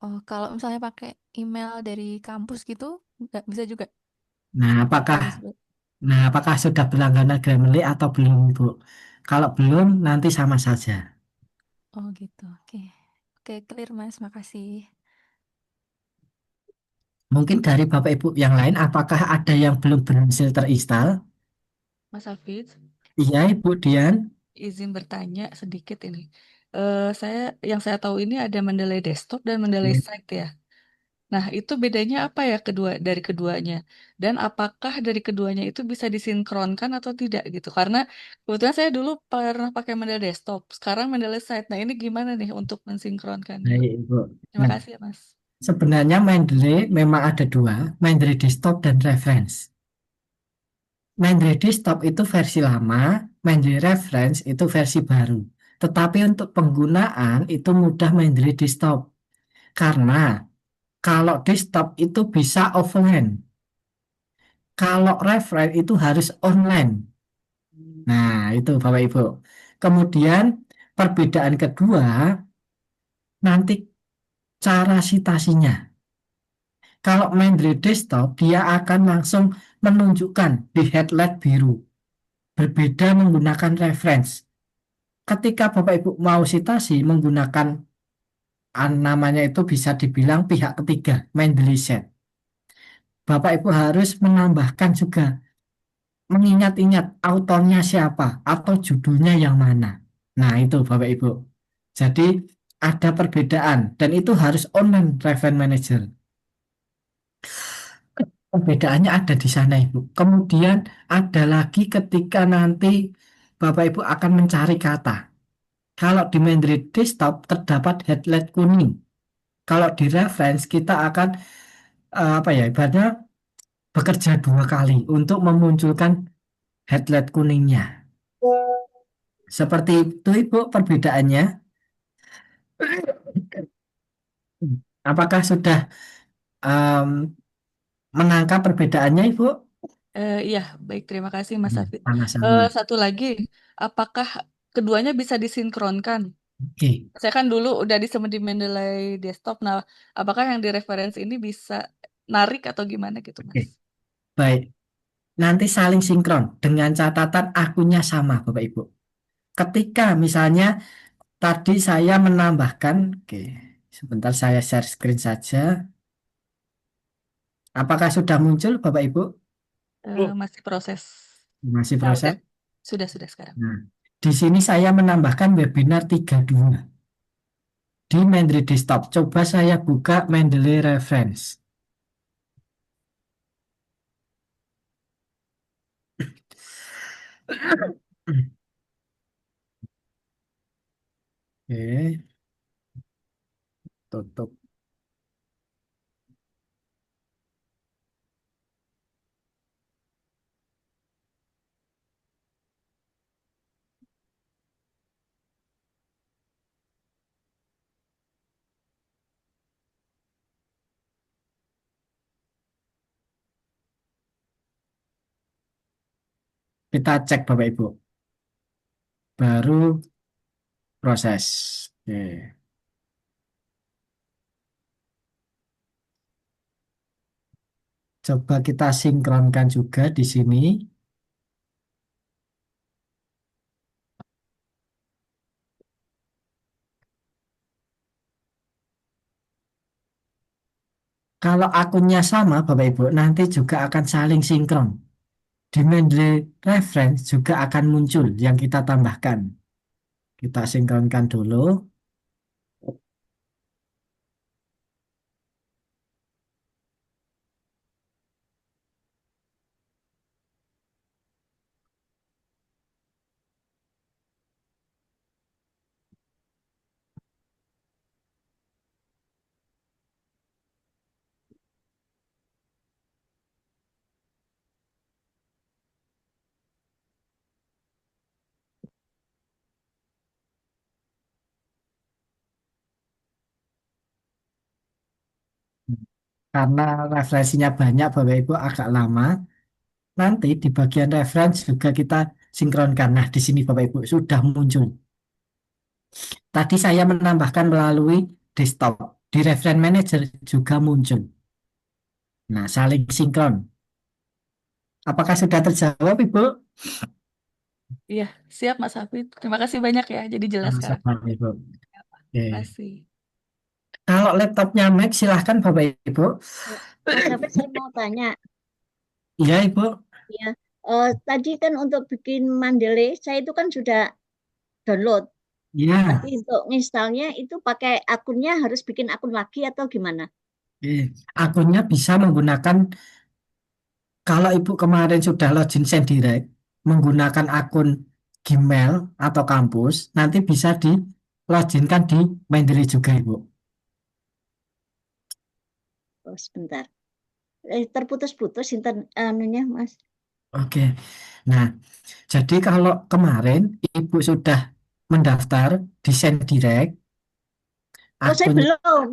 Oh, kalau misalnya pakai email dari kampus gitu, nggak bisa juga. Nah, Atau bisa. apakah sudah berlangganan Grammarly atau belum, Ibu? Kalau belum, nanti sama saja. Oh, gitu. Oke. Oke, clear, Mas. Makasih. Mungkin dari Bapak Ibu yang lain, apakah ada yang belum berhasil terinstal? Mas Hafiz, Iya, Ibu Dian. izin bertanya sedikit ini. Yang saya tahu ini ada Mendeley Desktop dan Mendeley Site ya. Nah, itu bedanya apa ya dari keduanya? Dan apakah dari keduanya itu bisa disinkronkan atau tidak gitu? Karena kebetulan saya dulu pernah pakai Mendeley Desktop, sekarang Mendeley Site. Nah, ini gimana nih untuk mensinkronkannya? Baik, Ibu. Terima Nah, kasih ya, Mas. sebenarnya Mendeley memang ada dua, Mendeley Desktop dan Reference. Mendeley Desktop itu versi lama, Mendeley Reference itu versi baru. Tetapi untuk penggunaan itu mudah Mendeley Desktop. Karena kalau desktop itu bisa offline. Kalau reference itu harus online. Nah, itu Bapak Ibu. Kemudian perbedaan kedua, nanti cara citasinya. Kalau Mendeley Desktop, dia akan langsung menunjukkan di headlight biru. Berbeda menggunakan reference. Ketika Bapak Ibu mau citasi menggunakan namanya itu bisa dibilang pihak ketiga, Mendeley Set. Bapak Ibu harus menambahkan juga mengingat-ingat autornya siapa atau judulnya yang mana. Nah, itu Bapak Ibu. Jadi ada perbedaan dan itu harus online reference manager. Perbedaannya ada di sana, Ibu. Kemudian ada lagi ketika nanti Bapak Ibu akan mencari kata. Kalau di Mendeley Desktop terdapat headlight kuning. Kalau di reference kita akan apa ya, ibaratnya bekerja dua kali untuk memunculkan headlight kuningnya. Seperti itu, Ibu, perbedaannya. Apakah sudah em, menangkap perbedaannya, Ibu? Iya, baik. Terima kasih, Mas Hafid. Sama-sama. Satu lagi, apakah keduanya bisa disinkronkan? Oke, Saya kan dulu udah di Mendeley Desktop. Nah, apakah yang di reference ini bisa narik atau gimana gitu, oke. Mas? Baik. Nanti saling sinkron dengan catatan akunnya sama, Bapak Ibu. Ketika misalnya tadi saya menambahkan, oke, sebentar saya share screen saja. Apakah sudah muncul, Bapak Ibu? Masih proses. Masih Nah, proses? sudah sekarang. Nah, di sini saya menambahkan webinar 32 di Mendeley Desktop. Coba saya buka Mendeley Reference. Oke, tutup. Kita cek Bapak Ibu. Baru proses. Oke. Coba kita sinkronkan juga di sini. Kalau akunnya sama, Bapak Ibu, nanti juga akan saling sinkron. Di Mendeley reference juga akan muncul yang kita tambahkan. Kita sinkronkan dulu. Karena referensinya banyak, Bapak Ibu agak lama. Nanti di bagian reference juga kita sinkronkan. Nah, di sini Bapak Ibu sudah muncul. Tadi saya menambahkan melalui desktop. Di reference manager juga muncul. Nah, saling sinkron. Apakah sudah terjawab, Ibu? Iya, siap Mas Hafid. Terima kasih banyak ya. Jadi jelas sekarang. Sama-sama, Ibu. Oke. Terima kasih. Kalau laptopnya Mac, silahkan Bapak Ibu. Mas David, saya mau tanya. Iya, Ibu. Ya, tadi kan untuk bikin Mandele, saya itu kan sudah download. Iya. Tapi untuk installnya itu pakai akunnya harus bikin akun lagi atau gimana? Akunnya bisa menggunakan, kalau Ibu kemarin sudah login SendDirect, menggunakan akun Gmail atau kampus, nanti bisa di loginkan di Mendeley juga, Ibu. Oh, sebentar. Terputus-putus anunya, Mas. Oke. Nah, jadi kalau kemarin Ibu sudah mendaftar di SendDirect, Oh, saya akun, belum.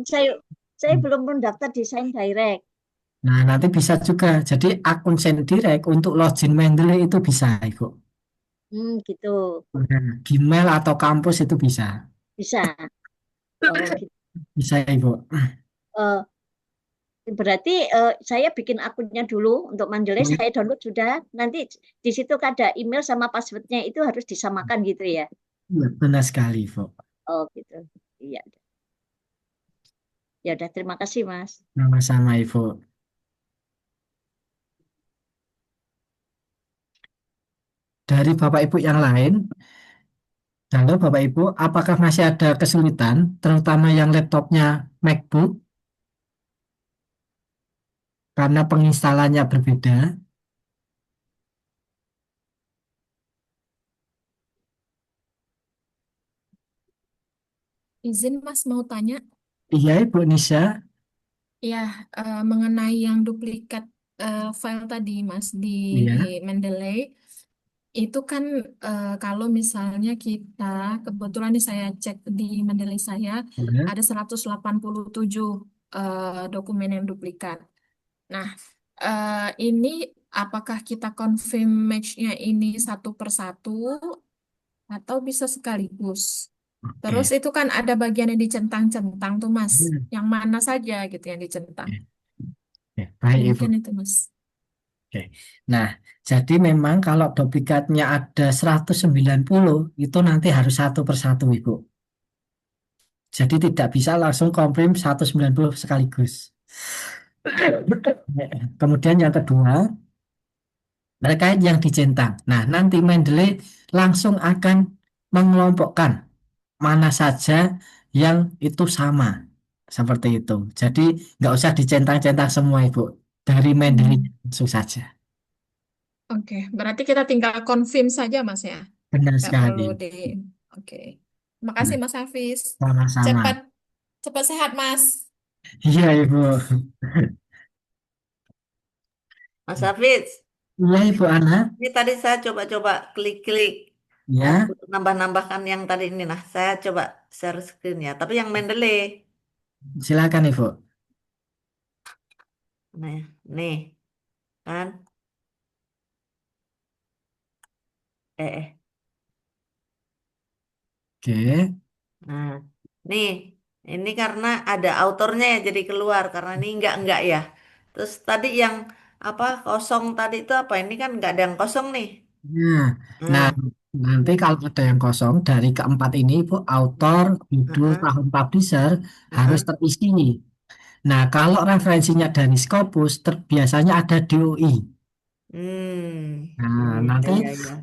Saya belum mendaftar di SendDirect. nah nanti bisa juga. Jadi akun SendDirect untuk login Mendeley itu bisa, Ibu. Gitu. Nah, Gmail atau kampus itu bisa. Bisa. Oh, gitu. Bisa, Ibu. Eh, Berarti saya bikin akunnya dulu untuk Mandele, saya download sudah. Nanti di situ ada email sama passwordnya itu harus disamakan gitu ya. Iya, benar sekali, Ibu. Oh, gitu. Iya. Ya udah, terima kasih, Mas. Sama-sama, Ibu. Dari Bapak Ibu yang lain, halo Bapak Ibu, apakah masih ada kesulitan, terutama yang laptopnya MacBook, karena penginstalannya berbeda? Izin Mas mau tanya, Iya, Ibu Nisa. ya mengenai yang duplikat file tadi Mas di Iya. Mendeley, itu kan kalau misalnya kita, kebetulan nih saya cek di Mendeley saya, Iya. ada 187 dokumen yang duplikat. Nah, ini apakah kita confirm match-nya ini satu per satu atau bisa sekaligus? Terus Oke. itu kan ada bagian yang dicentang-centang tuh Mas. Iya. Yang mana saja gitu yang dicentang. Oke, baik, Ibu. Mungkin itu Mas. Oke. Nah, jadi memang kalau duplikatnya ada 190, itu nanti harus satu per satu, Ibu. Jadi tidak bisa langsung komprim 190 sekaligus. Kemudian yang kedua, terkait yang dicentang. Nah, nanti Mendeley langsung akan mengelompokkan mana saja yang itu sama. Seperti itu. Jadi nggak usah dicentang-centang semua, Ibu. Dari Mendeley langsung saja. Oke, berarti kita tinggal confirm saja, Mas ya. Benar Nggak perlu sekali. di. Oke. Makasih, Nah, Mas Hafiz. sama-sama. Cepat, cepat sehat, Mas. Iya, Ibu. Mas Hafiz, Iya, Ibu Ana. ini tadi saya coba-coba klik-klik Ya, untuk nambah-nambahkan yang tadi ini. Nah, saya coba share screen ya. Tapi yang Mendeley. silakan Ibu. Nah, nih kan. Eh. Oke. Nah, nih, ini karena ada autornya ya jadi keluar karena ini enggak ya. Terus tadi yang apa kosong tadi itu apa? Ini kan enggak ada yang kosong nih. Nah, nah, Nah, nanti kalau ada yang kosong dari keempat ini, Ibu, autor, judul, heeh, tahun publisher harus heeh. terisi. Nah, kalau referensinya dari Scopus, biasanya ada DOI. Nah, Iya, nanti iya, iya.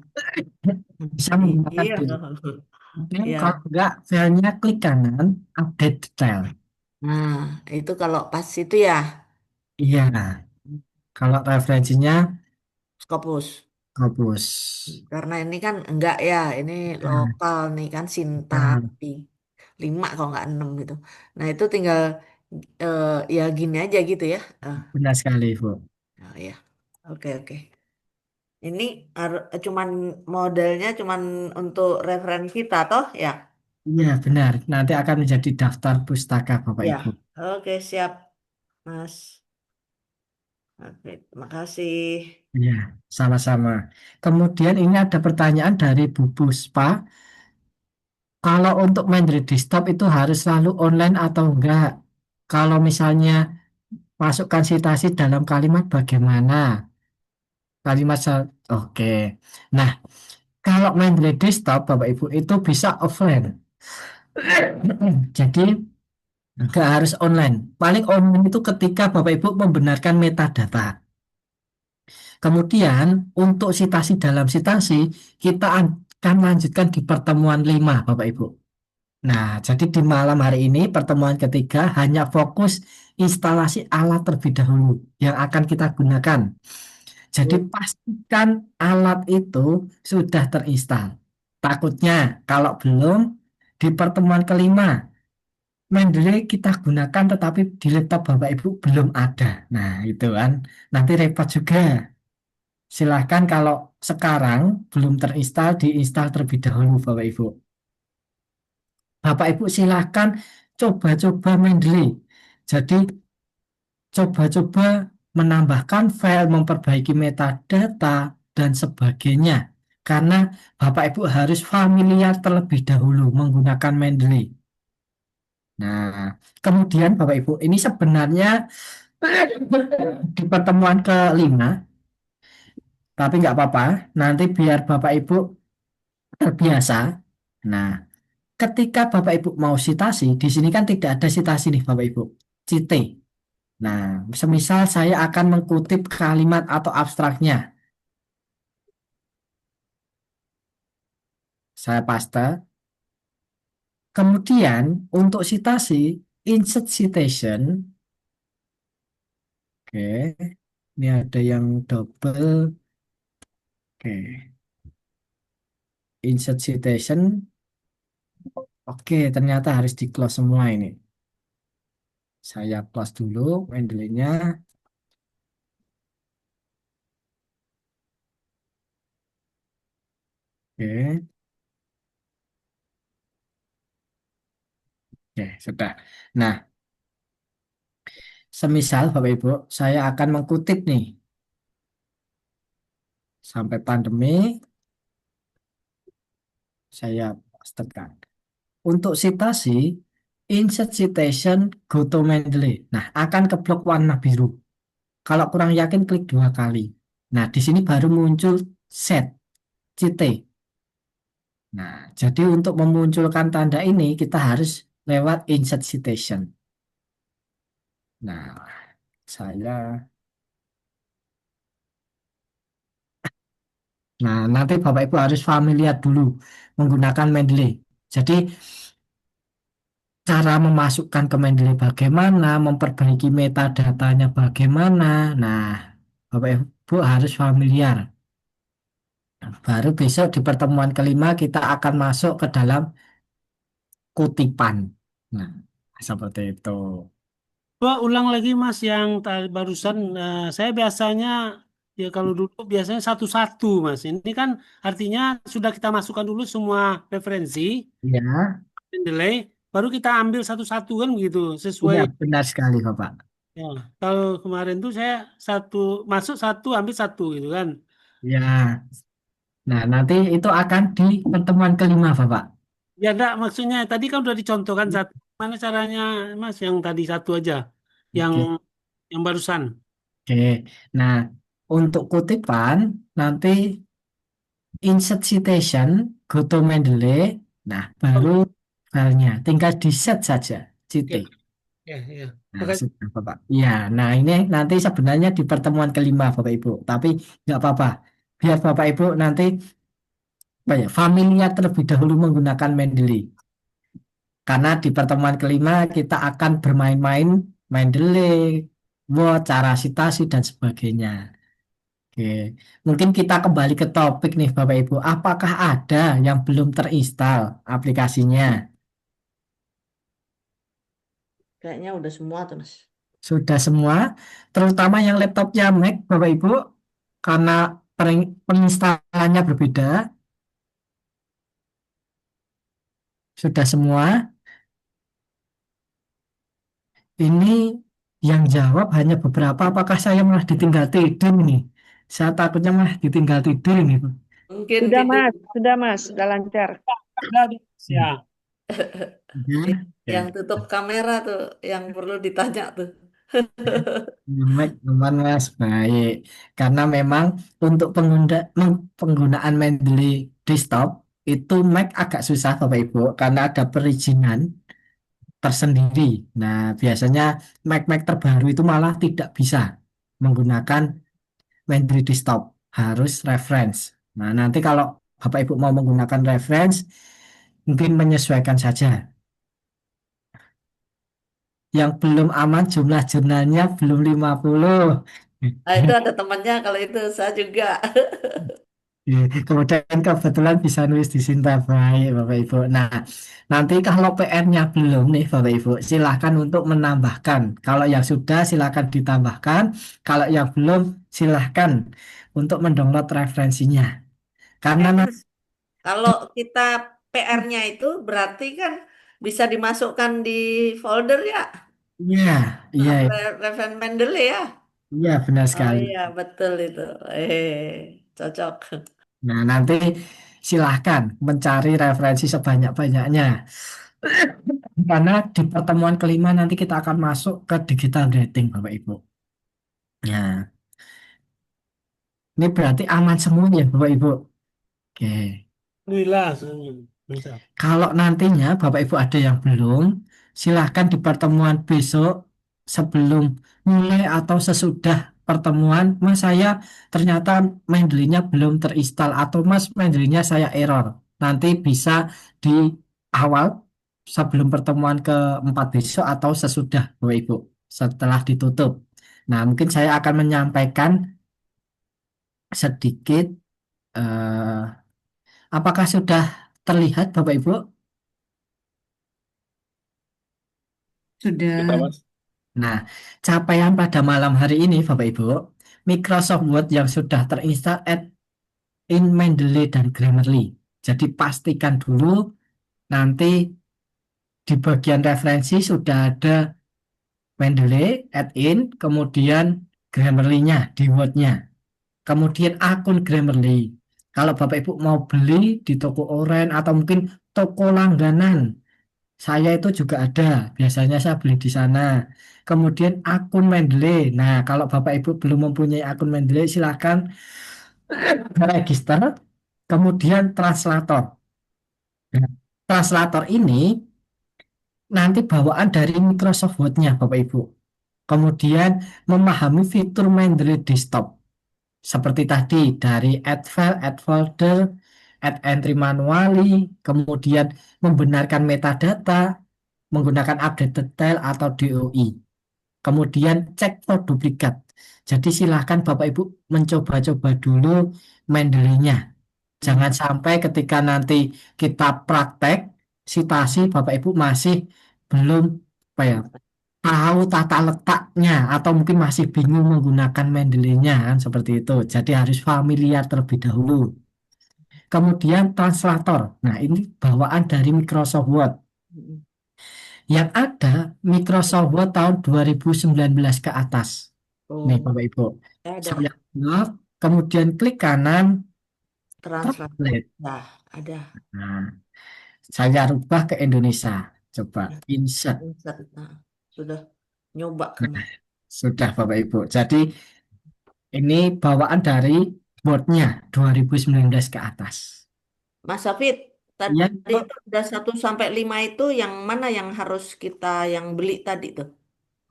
bisa menggunakan Iya, DOI. Mungkin kalau iya. enggak, filenya klik kanan, update detail. Nah, itu kalau pas itu ya, Iya, kalau referensinya Scopus. Scopus. Karena ini kan enggak ya, ini Nah, lokal nih kan Sinta nah, di 5 kalau enggak 6 gitu. Nah, itu tinggal eh, ya gini aja gitu ya. benar sekali, Ibu. Oh ya. Oke, oke. Ini cuman modelnya cuman untuk referen kita toh ya? Iya, benar. Nanti akan menjadi daftar pustaka, Bapak Ya. Ibu. Oke, siap, Mas. Oke, terima kasih. Iya, sama-sama. Kemudian ini ada pertanyaan dari Bu Puspa. Kalau untuk main dari desktop itu harus selalu online atau enggak? Kalau misalnya masukkan citasi dalam kalimat bagaimana? Oke. Nah, kalau main dari desktop, Bapak Ibu itu bisa offline. Jadi enggak harus online. Paling online itu ketika Bapak Ibu membenarkan metadata. Kemudian untuk citasi dalam citasi kita akan lanjutkan di pertemuan 5, Bapak Ibu. Nah, jadi di malam hari ini pertemuan ketiga hanya fokus instalasi alat terlebih dahulu yang akan kita gunakan. Jadi pastikan alat itu sudah terinstal. Takutnya kalau belum di pertemuan kelima Mendeley kita gunakan tetapi di laptop Bapak Ibu belum ada. Nah, itu kan nanti repot juga. Silahkan kalau sekarang belum terinstall, diinstal terlebih dahulu Bapak Ibu. Bapak Ibu silahkan coba-coba Mendeley. Jadi coba-coba menambahkan file, memperbaiki metadata, dan sebagainya. Karena Bapak Ibu harus familiar terlebih dahulu menggunakan Mendeley. Nah, kemudian Bapak Ibu, ini sebenarnya di pertemuan kelima, tapi nggak apa-apa, nanti biar Bapak Ibu terbiasa. Nah, ketika Bapak Ibu mau citasi, di sini kan tidak ada citasi nih Bapak Ibu, cite. Nah, semisal saya akan mengkutip kalimat atau abstraknya, saya paste. Kemudian untuk citasi, insert citation, oke, ini ada yang double, oke, insert citation, oke, ternyata harus di close semua ini. Saya close dulu Mendeley-nya, oke, oke, sudah. Nah, semisal Bapak Ibu, saya akan mengkutip nih, sampai pandemi, saya pastekan. Untuk citasi, insert citation, go to Mendeley. Nah, akan ke blok warna biru. Kalau kurang yakin, klik 2 kali. Nah, di sini baru muncul set, cite. Nah, jadi untuk memunculkan tanda ini, kita harus lewat insert citation. Nah, saya... Nah, nanti Bapak Ibu harus familiar dulu menggunakan Mendeley. Jadi, cara memasukkan ke Mendeley bagaimana, memperbaiki metadatanya bagaimana. Nah, Bapak Ibu harus familiar. Baru besok di pertemuan kelima kita akan masuk ke dalam kutipan. Nah, seperti itu. Coba ulang lagi Mas yang barusan. Saya biasanya ya kalau dulu biasanya satu-satu Mas. Ini kan artinya sudah kita masukkan dulu semua referensi, Ya, delay, baru kita ambil satu-satu kan gitu sesuai. iya benar sekali Bapak. Ya, kalau kemarin tuh saya satu masuk satu ambil satu gitu kan. Ya, nah nanti itu akan di pertemuan kelima Bapak. Ya enggak maksudnya tadi kan udah dicontohkan satu. Mana caranya Mas yang tadi satu aja, yang Oke, yang barusan. oke. Nah, untuk kutipan nanti insert citation, go to Mendeley. Nah, baru Oh, filenya tinggal di set saja, ya, titik. ya, ya. Nah, Makasih. sudah Bapak. Ya, nah ini nanti sebenarnya di pertemuan kelima Bapak Ibu, tapi nggak apa-apa. Biar Bapak Ibu nanti apa ya, familiar terlebih dahulu menggunakan Mendeley. Karena di pertemuan kelima kita akan bermain-main Mendeley, Word, cara citasi dan sebagainya. Oke, mungkin kita kembali ke topik nih Bapak Ibu. Apakah ada yang belum terinstal aplikasinya? Kayaknya udah semua tuh, Mas. Sudah semua, terutama yang laptopnya Mac Bapak Ibu, karena penginstalannya berbeda. Sudah semua. Ini yang jawab hanya beberapa. Apakah saya malah ditinggal tidur nih? Saya takutnya malah ditinggal tidur ini. Mungkin Sudah tidur. Mas, sudah lancar. Udah, ya. Ya, Yang oke. tutup kamera tuh, yang perlu ditanya tuh. Baik, aman Mas, baik. Karena memang untuk penggunaan Mendeley desktop itu Mac agak susah Bapak Ibu karena ada perizinan tersendiri. Nah, biasanya Mac-Mac terbaru itu malah tidak bisa menggunakan Mendeley desktop, harus reference. Nah, nanti kalau Bapak Ibu mau menggunakan reference, mungkin menyesuaikan saja. Yang belum aman jumlah jurnalnya belum 50. Nah, itu ada temannya kalau itu saya juga. Kemudian kebetulan bisa nulis di Sinta baik Bapak Ibu. Nah, nanti kalau PR-nya belum nih Bapak Ibu, silahkan untuk menambahkan. Kalau yang sudah silahkan ditambahkan. Kalau yang belum silahkan untuk mendownload referensinya. Karena Mas, kalau kita PR-nya itu berarti kan bisa dimasukkan di folder ya, iya, iya, Reven Mendeley ya. iya benar Oh sekali. iya, betul itu. Cocok. Nah, nanti silahkan mencari referensi sebanyak-banyaknya. Karena di pertemuan kelima nanti kita akan masuk ke digital writing, Bapak Ibu. Nah, ini berarti aman semua ya, Bapak Ibu. Oke. Alhamdulillah. Bisa. Kalau nantinya Bapak Ibu ada yang belum, silahkan di pertemuan besok sebelum mulai atau sesudah pertemuan, Mas saya ternyata Mendeley-nya belum terinstal atau Mas Mendeley-nya saya error. Nanti bisa di awal sebelum pertemuan keempat besok atau sesudah Bapak Ibu setelah ditutup. Nah, mungkin saya akan menyampaikan sedikit apakah sudah terlihat Bapak Ibu? Kita, Sudah. Mas. Nah, capaian pada malam hari ini, Bapak Ibu, Microsoft Word yang sudah terinstall in Mendeley dan Grammarly. Jadi pastikan dulu nanti di bagian referensi sudah ada Mendeley, add-in, kemudian Grammarly-nya di Word-nya. Kemudian akun Grammarly. Kalau Bapak Ibu mau beli di toko oren atau mungkin toko langganan, saya itu juga ada, biasanya saya beli di sana. Kemudian akun Mendeley. Nah, kalau Bapak Ibu belum mempunyai akun Mendeley, silahkan register. Kemudian translator. Nah, translator ini nanti bawaan dari Microsoft Word-nya, Bapak Ibu. Kemudian memahami fitur Mendeley Desktop. Seperti tadi, dari add file, add folder, add entry manually, kemudian membenarkan metadata, menggunakan update detail atau DOI. Kemudian cek for duplikat. Jadi silahkan Bapak Ibu mencoba-coba dulu Mendeley-nya. Jangan sampai ketika nanti kita praktek sitasi Bapak Ibu masih belum apa ya, tahu tata letaknya atau mungkin masih bingung menggunakan Mendeley-nya kan seperti itu. Jadi harus familiar terlebih dahulu. Kemudian translator. Nah, ini bawaan dari Microsoft Word. Mm-mm. Yang ada Microsoft Word tahun 2019 ke atas. Nih Oh, Bapak Ibu. ada Saya klik, kemudian klik kanan translator. translate. Nah, ada. Nah, saya rubah ke Indonesia. Coba Ya, insert. insert. Nah, sudah nyoba Nah, kemarin. sudah Bapak Ibu. Jadi ini bawaan dari Word-nya 2019 ke atas. Mas Hafid, Ya, tadi Bu. itu udah 1 sampai 5 itu yang mana yang harus kita yang beli tadi tuh?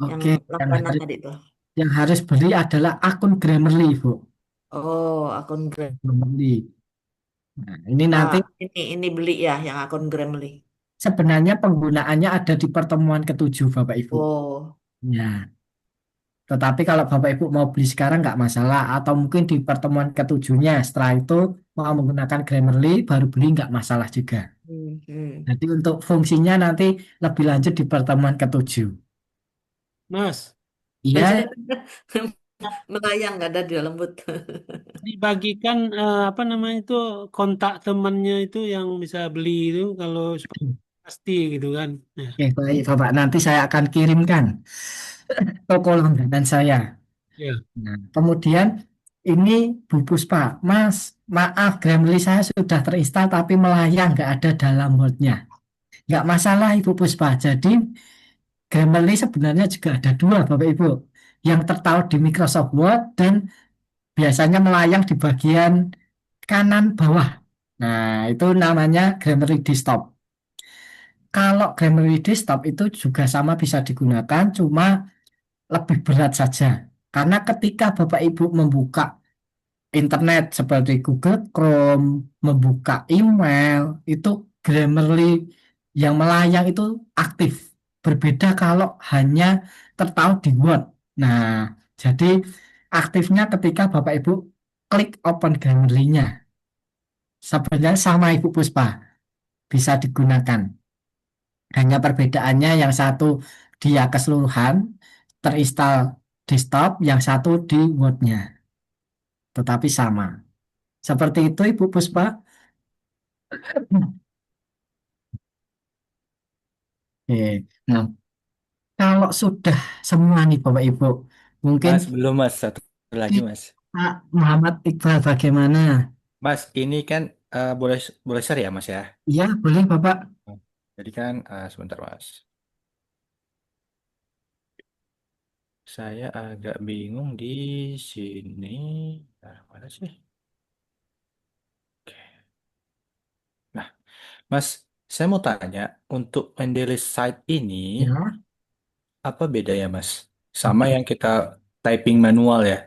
Yang Oke, langganan tadi tuh. yang harus beli adalah akun Grammarly, Bu. Oh, akun Grammarly. Grammarly. Nah, ini Ah, nanti ini beli ya yang akun Grammarly. sebenarnya penggunaannya ada di pertemuan ketujuh, Bapak Ibu. Oh, Ya, tetapi kalau Bapak Ibu mau beli sekarang nggak masalah, atau mungkin di pertemuan ketujuhnya, setelah itu mau menggunakan Grammarly, baru beli nggak masalah juga. hmm. Jadi untuk fungsinya nanti lebih lanjut di pertemuan ketujuh. Mas, Iya, Melayang nggak ada di lembut. dibagikan apa namanya itu kontak temannya itu yang bisa beli itu kalau supaya pasti gitu kan. Ya. oke, baik Bapak. Nanti saya akan kirimkan toko langganan saya. Ya. Nah, kemudian ini Bu Puspa, Mas, maaf Grammarly saya sudah terinstall tapi melayang nggak ada dalam Word-nya. Nggak masalah Ibu Puspa. Jadi Grammarly sebenarnya juga ada dua Bapak Ibu. Yang tertaut di Microsoft Word dan biasanya melayang di bagian kanan bawah. Nah, itu namanya Grammarly Desktop. Kalau Grammarly Desktop itu juga sama bisa digunakan, cuma lebih berat saja. Karena ketika Bapak Ibu membuka internet seperti Google Chrome, membuka email, itu Grammarly yang melayang itu aktif. Berbeda kalau hanya tertaut di Word. Nah, jadi aktifnya ketika Bapak Ibu klik open Grammarly-nya. Sebenarnya sama Ibu Puspa, bisa digunakan. Hanya perbedaannya yang satu dia keseluruhan, terinstall desktop, yang satu di Word-nya. Tetapi sama. Seperti itu Ibu Puspa. Oke. Nah, kalau sudah semua nih Bapak Ibu, mungkin Mas, belum Mas, satu lagi Mas. Pak Muhammad Iqbal bagaimana? Mas, ini kan boleh boleh share ya Mas ya? Iya, boleh Bapak. Jadi kan sebentar Mas. Saya agak bingung di sini. Nah, mana sih? Nah, Mas, saya mau tanya, untuk Mendeley site ini, Ya, apa bedanya Mas? Sama oke. yang kita typing manual ya?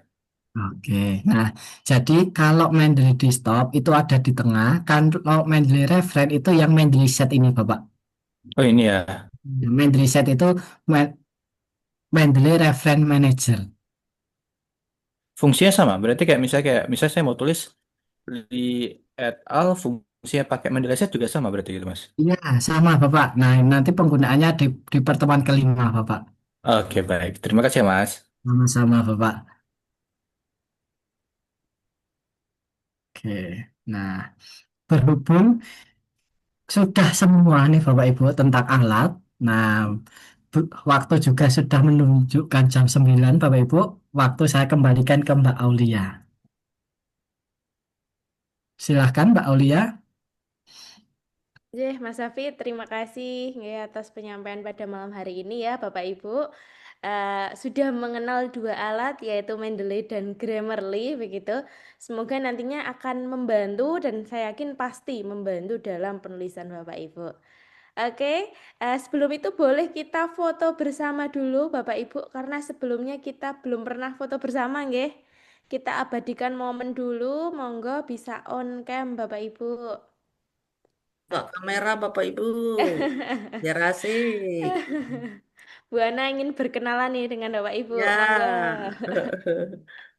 Oke. Nah, jadi kalau Mendeley Desktop itu ada di tengah, kan kalau Mendeley Reference itu yang Mendeley Set ini Bapak. Oh ini ya. Mendeley Set itu Mendeley Reference Manager. Fungsinya sama, berarti kayak misalnya saya mau tulis di et al fungsinya pakai Mendeley set juga sama berarti gitu Mas. Iya, sama Bapak. Nah, nanti penggunaannya di pertemuan kelima Bapak. Oke, baik. Terima kasih ya Mas. Sama-sama Bapak. Oke. Nah, berhubung sudah semua nih Bapak Ibu tentang alat. Nah, waktu juga sudah menunjukkan jam 9 Bapak Ibu. Waktu saya kembalikan ke Mbak Aulia. Silahkan Mbak Aulia. Mas Hafid, terima kasih ya atas penyampaian pada malam hari ini ya Bapak Ibu. Sudah mengenal dua alat yaitu Mendeley dan Grammarly begitu. Semoga nantinya akan membantu dan saya yakin pasti membantu dalam penulisan Bapak Ibu. Oke, sebelum itu boleh kita foto bersama dulu Bapak Ibu karena sebelumnya kita belum pernah foto bersama nggih. Kita abadikan momen dulu, monggo bisa on cam Bapak Ibu. Buka kamera Bapak Ibu. Biar asik. Bu Ana ingin berkenalan nih dengan Bapak Ibu, monggo. Ya.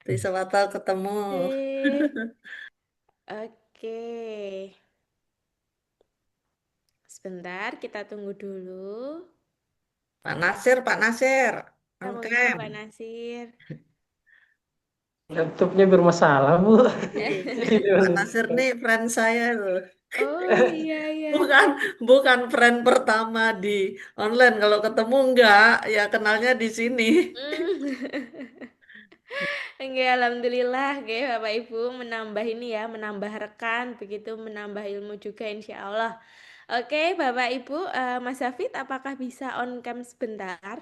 Bisa batal ketemu. Oke. Oke. Sebentar, kita tunggu dulu. Pak Nasir, Pak Nasir, Kita on menunggu cam. Pak Nasir. Laptopnya bermasalah, Bu. Pak Nasir nih friend saya loh. Oh iya iya. Bukan, bukan friend pertama di online. Kalau ketemu enggak, ya kenalnya di sini. Oke, alhamdulillah, oke Bapak Ibu menambah ini ya, menambah rekan, begitu menambah ilmu juga insya Allah. Oke, Bapak Ibu, Mas Hafid, apakah bisa on cam sebentar?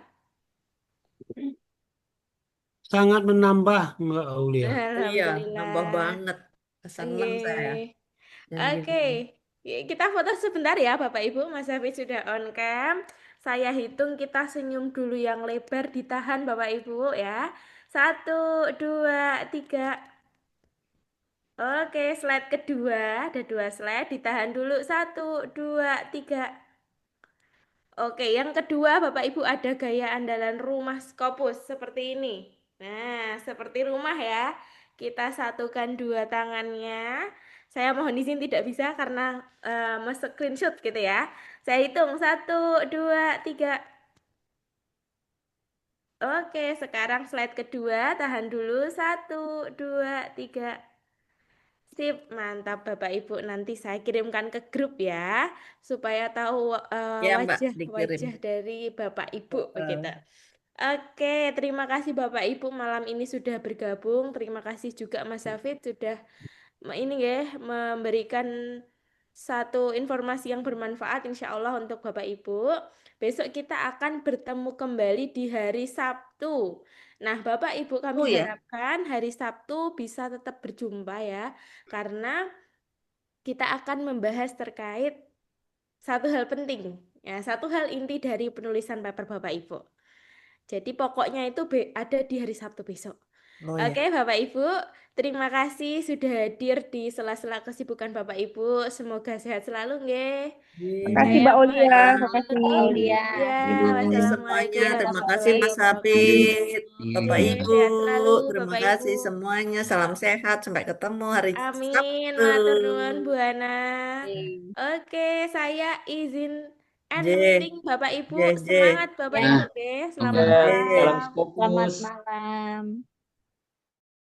Sangat menambah Mbak Aulia. Iya, nambah Alhamdulillah. banget. Oke. Senang saya yang Oke, gini. kita foto sebentar ya Bapak Ibu. Mas Hafid sudah on cam. Saya hitung kita senyum dulu yang lebar, ditahan Bapak Ibu ya. 1, 2, 3. Oke, slide kedua. Ada 2 slide, ditahan dulu. 1, 2, 3. Oke, yang kedua Bapak Ibu ada gaya andalan rumah Scopus seperti ini. Nah, seperti rumah ya. Kita satukan 2 tangannya. Saya mohon izin tidak bisa karena mau screenshot gitu ya. Saya hitung 1, 2, 3. Oke, sekarang slide kedua. Tahan dulu. 1, 2, 3. Sip, mantap Bapak Ibu. Nanti saya kirimkan ke grup ya, supaya tahu Ya, Mbak, dikirim. wajah-wajah dari Bapak Ibu begitu. Eh, Oke, terima kasih Bapak Ibu malam ini sudah bergabung. Terima kasih juga Mas Hafid sudah ini ya memberikan satu informasi yang bermanfaat insya Allah untuk Bapak Ibu. Besok kita akan bertemu kembali di hari Sabtu. Nah, Bapak Ibu kami oh ya, harapkan hari Sabtu bisa tetap berjumpa ya, karena kita akan membahas terkait satu hal penting, ya, satu hal inti dari penulisan paper Bapak Ibu. Jadi pokoknya itu ada di hari Sabtu besok. oh ya. Oke, Bapak Ibu, terima kasih sudah hadir di sela-sela kesibukan Bapak Ibu. Semoga sehat selalu, nggih. Makasih Saya Mbak Olia, mengakhiri makasih. Aulia. ya, Ibu. wassalamualaikum Semuanya, terima kasih warahmatullahi Mas Assalamualaikum. Hafid, Bapak Iya. wabarakatuh. Ibu, Sehat selalu, terima Bapak Ibu. kasih semuanya. Salam sehat, sampai ketemu hari Amin, Sabtu. matur nuwun Bu Ana. Oke. Oke, saya izin end J, meeting Bapak Ibu. J, J. Semangat Bapak Ya, Ibu, Nah, deh. Ya, Selamat salam malam. selamat Scopus. malam.